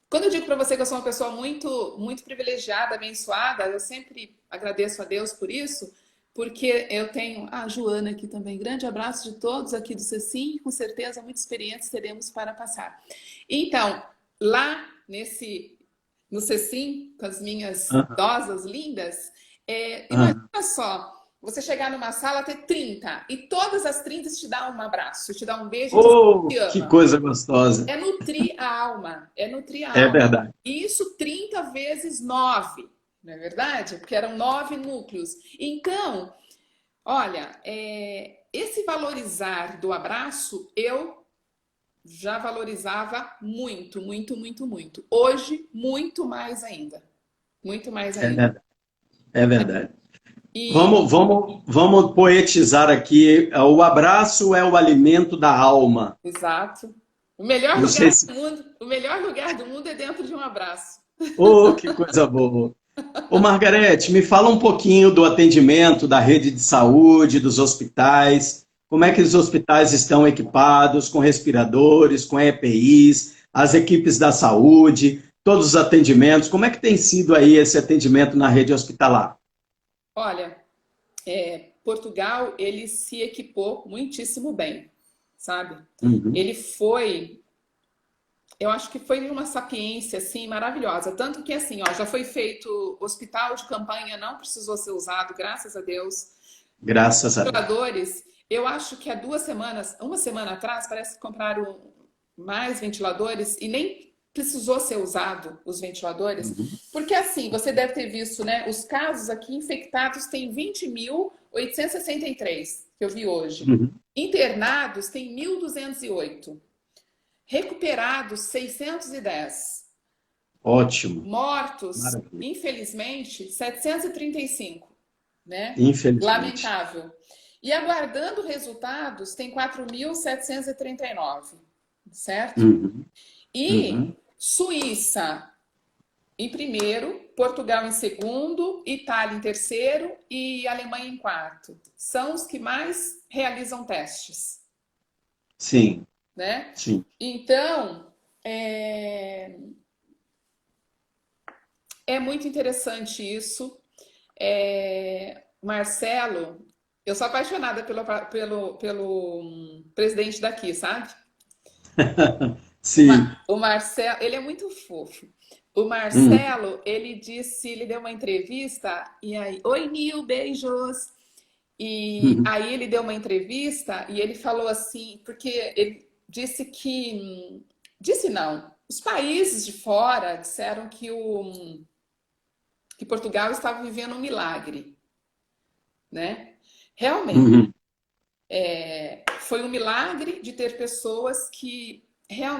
Quando eu digo para você que eu sou uma pessoa muito, muito privilegiada, abençoada, eu sempre agradeço a Deus por isso, porque eu tenho a Joana aqui também. Grande abraço de todos aqui do Cecim, com certeza muitas experiências teremos para passar. Então, lá no Cecim, com as minhas idosas lindas, imagina só, você chegar numa sala, ter 30, e todas as 30 te dão um abraço, te dão um beijo, Oh, te ama. que coisa gostosa. É nutrir a alma, é nutrir a É alma. verdade. E isso 30 vezes 9, não é verdade? Porque eram 9 núcleos. Então, olha, esse valorizar do abraço, eu já valorizava muito, muito, muito, muito. Hoje, muito mais ainda. Muito mais É ainda. verdade. É verdade. E Vamos poetizar aqui. O abraço é o alimento da alma. exato. O melhor Não sei lugar se... do mundo, o melhor lugar do mundo é dentro de um abraço. Oh, que coisa boa. Ô, Margarete, me fala um pouquinho do atendimento da rede de saúde, dos hospitais. Como é que os hospitais estão equipados com respiradores, com EPIs, as equipes da saúde, todos os atendimentos? Como é que tem sido aí esse atendimento na rede hospitalar? Olha, Portugal, ele se equipou muitíssimo bem, sabe? Uhum. Ele foi, eu acho que foi uma sapiência, assim, maravilhosa. Tanto que, assim, ó, já foi feito hospital de campanha, não precisou ser usado, graças a Deus. Graças a Deus. Ventiladores, eu acho que há 2 semanas, uma semana atrás, parece que compraram mais ventiladores e nem precisou ser usado os ventiladores, porque assim, você deve ter visto, né? Os casos aqui infectados tem 20.863, que eu vi hoje. Uhum. Internados tem 1.208. Recuperados, 610. Ótimo. Mortos, Maravilha. infelizmente, 735, né? Infelizmente. Lamentável. E aguardando resultados, tem 4.739, certo? Uhum. E Uhum. Suíça em primeiro, Portugal em segundo, Itália em terceiro e Alemanha em quarto. São os que mais realizam testes, Sim, né? sim. Então, é muito interessante isso. Marcelo, eu sou apaixonada pelo presidente daqui, sabe? Sim. O Marcelo, ele é muito fofo. O Hum. Marcelo, ele deu uma entrevista e aí, oi Nil, beijos. E Uhum. aí ele deu uma entrevista e ele falou assim, porque ele disse disse não, os países de fora disseram que Portugal estava vivendo um milagre, né? Realmente, Uhum. foi um milagre de ter pessoas que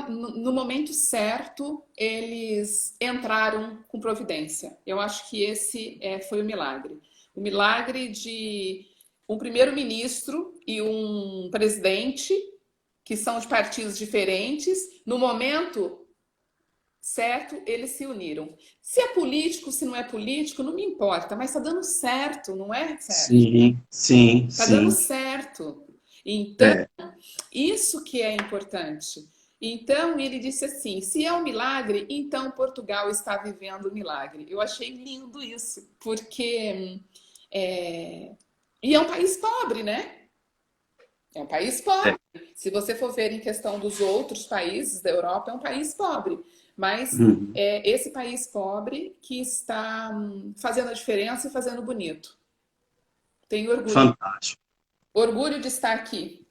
no momento certo eles entraram com providência. Eu acho que esse foi o milagre. O milagre de um primeiro-ministro e um presidente que são de partidos diferentes, no momento certo, eles se uniram. Se é político, se não é político, não me importa, mas está dando certo, não é, Sérgio? Sim, sim, Está dando sim. certo. Então, É. isso que é importante. Então, ele disse assim: se é um milagre, então Portugal está vivendo um milagre. Eu achei lindo isso, porque. E é um país pobre, né? É um país pobre. Se você for ver em questão dos outros países da Europa, é um país pobre. Mas Uhum. é esse país pobre que está fazendo a diferença e fazendo bonito. Tenho orgulho. Fantástico. Orgulho de estar aqui.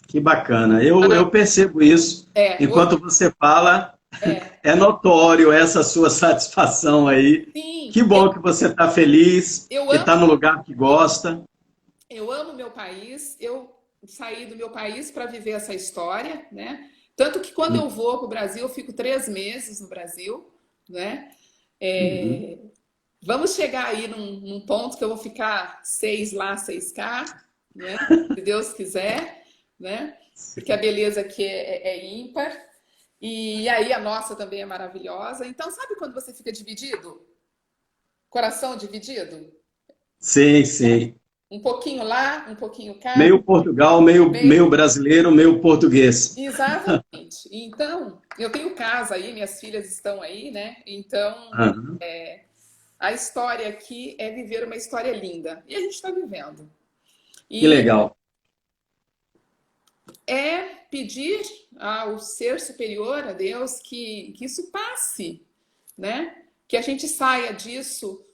Que bacana. Eu percebo isso. Enquanto você fala, é notório essa sua satisfação aí. Sim, Que bom que você está feliz, eu que está amo, no lugar que gosta. eu amo meu país. Eu saí do meu país para viver essa história, né? Tanto que quando eu vou para o Brasil, eu fico 3 meses no Brasil, né? Uhum. Vamos chegar aí num ponto que eu vou ficar 6 lá, 6K, né? Se Deus quiser, né? Porque a beleza aqui é ímpar. E aí a nossa também é maravilhosa. Então, sabe quando você fica dividido? Coração dividido? Sei, sei. Um pouquinho lá, um pouquinho cá. Meio Portugal, meio brasileiro, meio português. Exatamente. Então, eu tenho casa aí, minhas filhas estão aí, né? Então, Aham. a história aqui é viver uma história linda. E a gente está vivendo. Que E legal. é pedir ao ser superior, a Deus, que isso passe, né? Que a gente saia disso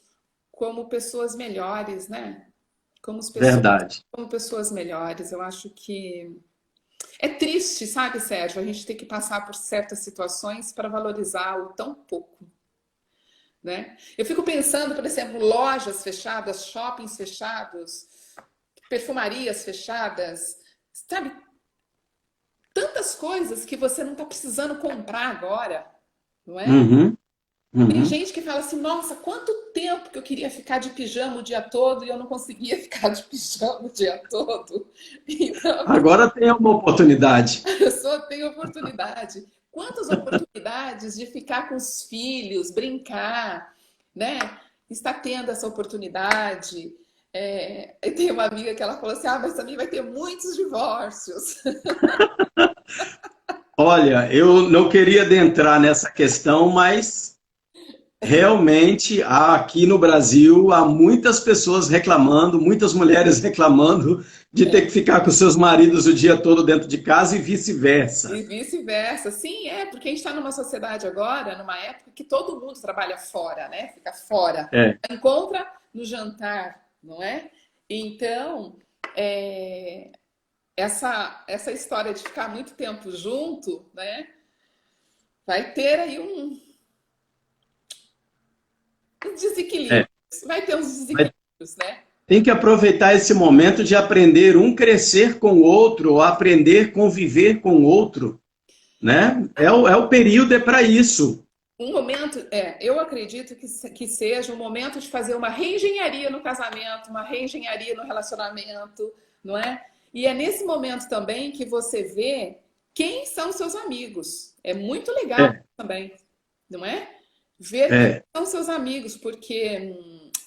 como pessoas melhores, né? Verdade. Como pessoas melhores. Eu acho que é triste, sabe, Sérgio, a gente ter que passar por certas situações para valorizar o tão pouco, né? Eu fico pensando, por exemplo, lojas fechadas, shoppings fechados, perfumarias fechadas, sabe? Tantas coisas que você não está precisando comprar agora, não é? Uhum, Tem uhum. gente que fala assim, nossa, quanto tempo que eu queria ficar de pijama o dia todo e eu não conseguia ficar de pijama o dia todo. Então, Agora tem uma oportunidade. a pessoa tem oportunidade. Quantas oportunidades de ficar com os filhos, brincar, né? Está tendo essa oportunidade. E tem uma amiga que ela falou assim, mas também vai ter muitos divórcios. Olha, eu não queria adentrar nessa questão, mas realmente aqui no Brasil há muitas pessoas reclamando, muitas mulheres reclamando de ter que ficar com seus maridos o dia todo dentro de casa e E vice-versa. vice-versa. Sim, porque a gente está numa sociedade agora, numa época que todo mundo trabalha fora, né? Fica fora. É, Encontra no jantar, não é? Então, é, essa história de ficar muito tempo junto, né? Vai ter aí um é. desequilíbrio. Vai ter uns Mas desequilíbrios, né? tem que aproveitar esse momento de aprender um crescer com o outro, ou aprender a conviver com o outro, né? É o período é para isso. Um momento, eu acredito que seja um momento de fazer uma reengenharia no casamento, uma reengenharia no relacionamento, não é? E é nesse momento também que você vê quem são seus amigos. É muito legal É, também, não é? Ver quem é. são seus amigos, porque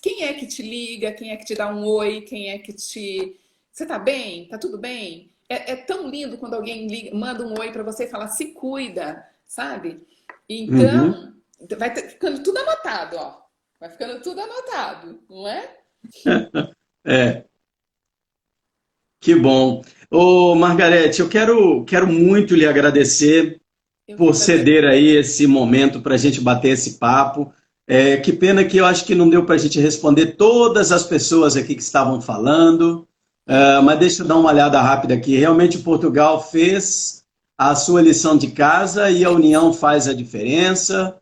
quem é que te liga, quem é que te dá um oi, quem é que te. Você tá bem? Tá tudo bem? É tão lindo quando alguém liga, manda um oi para você e fala, se cuida, sabe? Uhum. Então, ficando tudo anotado, ó. Vai ficando tudo anotado, não é? É, que bom. Ô, Margarete, eu quero muito lhe agradecer Eu que por agradeço. ceder aí esse momento para a gente bater esse papo. Que pena que eu acho que não deu para a gente responder todas as pessoas aqui que estavam falando. Mas deixa eu dar uma olhada rápida aqui. Realmente Portugal fez a sua lição de casa e a união faz a diferença.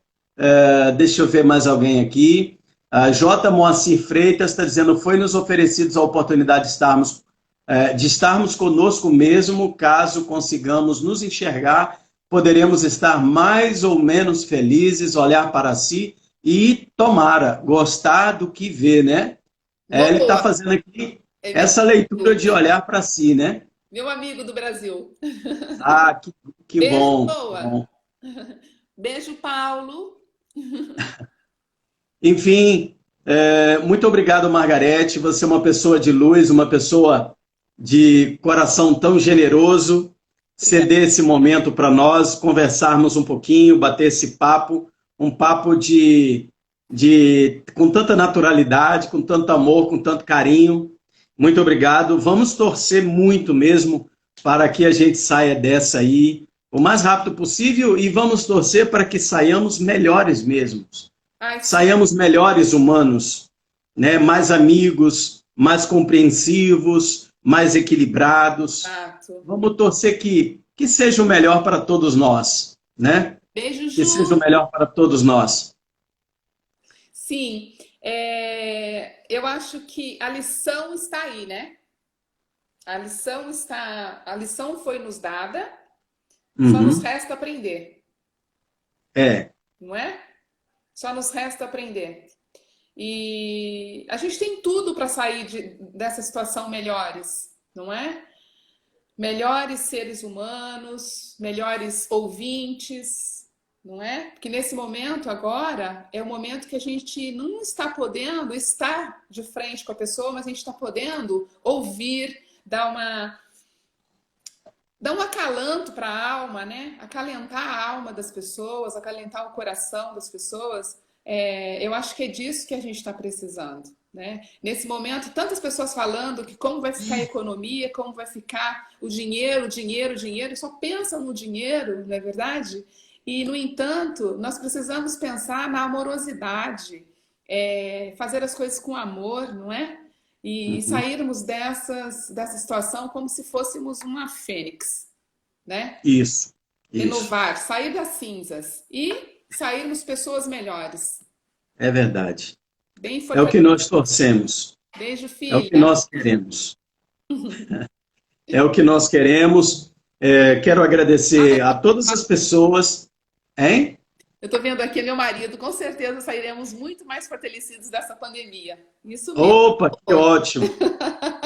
Deixa eu ver mais alguém aqui. J. Moacir Freitas está dizendo: foi-nos oferecidos a oportunidade de estarmos conosco mesmo, caso consigamos nos enxergar, poderemos estar mais ou menos felizes, olhar para si e, tomara, gostar do que vê, né? Ele está Boa! fazendo aqui É meu essa leitura amigo, de olhar para si, né? meu amigo do Brasil. Ah, que Beijo, bom, que boa! bom. Beijo, Paulo. Enfim, muito obrigado, Margarete. Você é uma pessoa de luz, uma pessoa de coração tão generoso. Obrigada. Ceder esse momento para nós, conversarmos um pouquinho, bater esse papo, um papo com tanta naturalidade, com tanto amor, com tanto carinho. Muito obrigado. Vamos torcer muito mesmo para que a gente saia dessa aí o mais rápido possível e vamos torcer para que saiamos melhores mesmos, Ai, sim, saiamos melhores humanos, né? Mais amigos, mais compreensivos, mais equilibrados. exato. Vamos torcer que seja o melhor para todos nós, né? Beijo, Que seja o Ju. melhor para todos nós. Sim, eu acho que a lição está aí, né? A lição foi nos dada, só nos Uhum. resta aprender, É, não é? Só nos resta aprender. E a gente tem tudo para sair dessa situação melhores, não é? Melhores seres humanos, melhores ouvintes, não é? Porque nesse momento agora é o momento que a gente não está podendo estar de frente com a pessoa, mas a gente está podendo ouvir, dar um acalanto para a alma, né? Acalentar a alma das pessoas, acalentar o coração das pessoas. Eu acho que é disso que a gente está precisando, né? Nesse momento, tantas pessoas falando que como vai ficar a economia, como vai ficar o dinheiro, só pensam no dinheiro, não é verdade? E, no entanto, nós precisamos pensar na amorosidade, fazer as coisas com amor, não é? E sairmos dessa situação como se fôssemos uma fênix, né? Isso. Renovar, sair das cinzas e sairmos pessoas melhores. É verdade. Bem É o que nós torcemos. Beijo, filha. É o que nós queremos. É o que nós queremos. Quero agradecer a todas as pessoas. Hein? Eu estou vendo aqui meu marido. Com certeza sairemos muito mais fortalecidos dessa pandemia. Isso mesmo. Opa, que ótimo.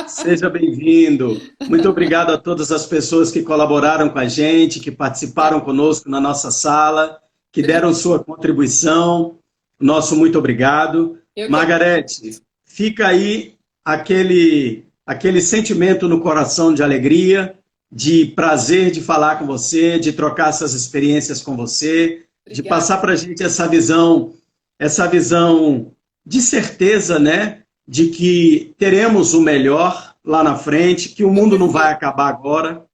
Seja bem-vindo. Muito obrigado a todas as pessoas que colaboraram com a gente, que participaram conosco na nossa sala, que deram sua contribuição. Nosso muito obrigado. Margarete, fica aí aquele sentimento no coração de alegria, de prazer de falar com você, de trocar essas experiências com você, de passar para a gente essa visão de certeza, né? De que teremos o melhor lá na frente, que o mundo não vai acabar agora,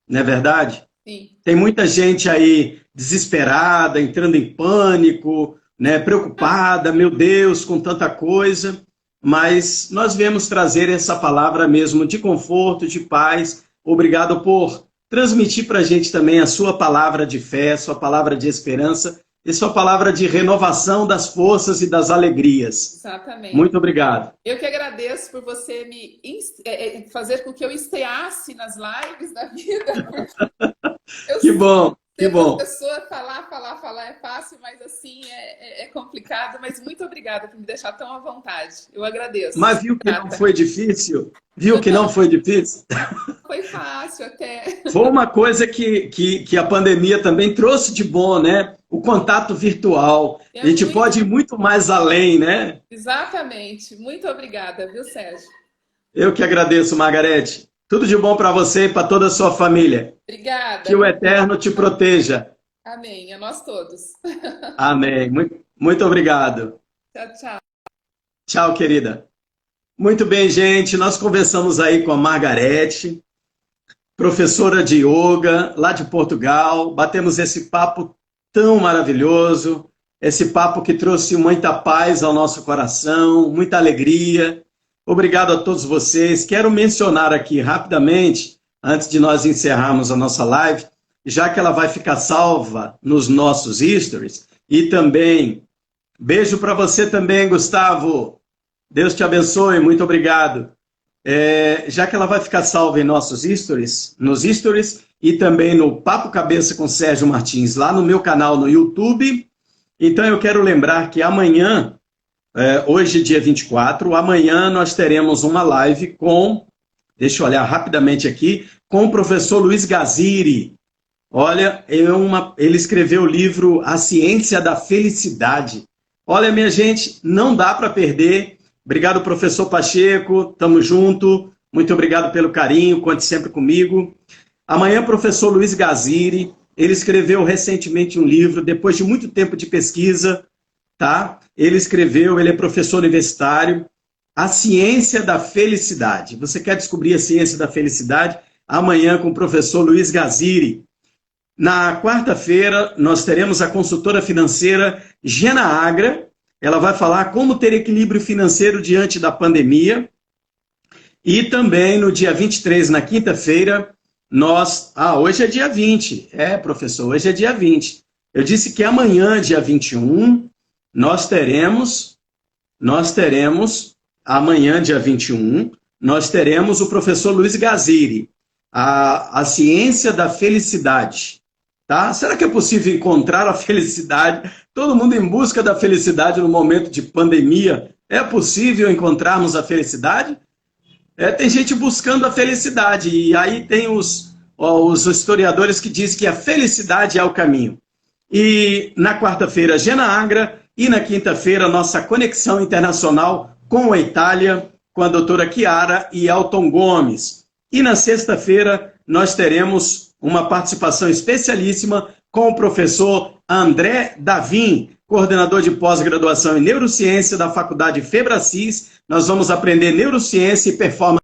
não é verdade? Sim. Tem muita gente aí desesperada, entrando em pânico, né, preocupada, meu Deus, com tanta coisa, mas nós viemos trazer essa palavra mesmo de conforto, de paz. Obrigado por transmitir para a gente também a sua palavra de fé, sua palavra de esperança e sua palavra de renovação das forças e das alegrias. Exatamente. Muito obrigado. Eu que agradeço por você me fazer com que eu esteasse nas lives da vida. Que bom. Que bom. A pessoa falar é fácil, mas assim é complicado. Mas muito obrigada por me deixar tão à vontade. Eu agradeço. Mas viu que não foi difícil? Viu que não foi difícil? Foi fácil até. Foi uma coisa que a pandemia também trouxe de bom, né? O contato virtual. A gente pode ir muito mais além, né? Exatamente. Muito obrigada, viu, Sérgio? Eu que agradeço, Margarete. Tudo de bom para você e para toda a sua família. Obrigada. Que o Eterno te proteja. Amém. A nós todos. Amém. Muito obrigado. Tchau, tchau. Tchau, querida. Muito bem, gente. Nós conversamos aí com a Margarete, professora de yoga, lá de Portugal. Batemos esse papo tão maravilhoso, esse papo que trouxe muita paz ao nosso coração, muita alegria. Obrigado a todos vocês. Quero mencionar aqui rapidamente, antes de nós encerrarmos a nossa live, já que ela vai ficar salva nos nossos stories, e também, beijo para você também, Gustavo. Deus te abençoe, muito obrigado. Já que ela vai ficar salva em nossos stories, nos stories, e também no Papo Cabeça com Sérgio Martins, lá no meu canal no YouTube. Então eu quero lembrar que amanhã, hoje dia 24, amanhã nós teremos uma live com, deixa eu olhar rapidamente aqui, com o professor Luiz Gaziri. Olha, ele escreveu o livro A Ciência da Felicidade. Olha, minha gente, não dá para perder. Obrigado, professor Pacheco, tamo junto. Muito obrigado pelo carinho, conte sempre comigo. Amanhã, professor Luiz Gaziri, ele escreveu recentemente um livro, depois de muito tempo de pesquisa, tá? Ele é professor universitário, A Ciência da Felicidade. Você quer descobrir a ciência da felicidade? Amanhã com o professor Luiz Gaziri. Na quarta-feira, nós teremos a consultora financeira Gena Agra. Ela vai falar como ter equilíbrio financeiro diante da pandemia. E também no dia 23, na quinta-feira, hoje é dia 20. Professor, hoje é dia 20. Eu disse que amanhã, dia 21, nós teremos, amanhã, dia 21, nós teremos o professor Luiz Gaziri, a Ciência da Felicidade. Tá? Será que é possível encontrar a felicidade? Todo mundo em busca da felicidade no momento de pandemia, É possível encontrarmos a felicidade? Tem gente buscando a felicidade, e aí tem os historiadores que dizem que a felicidade é o caminho. E na quarta-feira, Gena Agra, e na quinta-feira, nossa conexão internacional com a Itália, com a doutora Chiara e Elton Gomes. E na sexta-feira, nós teremos uma participação especialíssima com o professor André Davim, coordenador de pós-graduação em neurociência da Faculdade Febracis. Nós vamos aprender neurociência e performance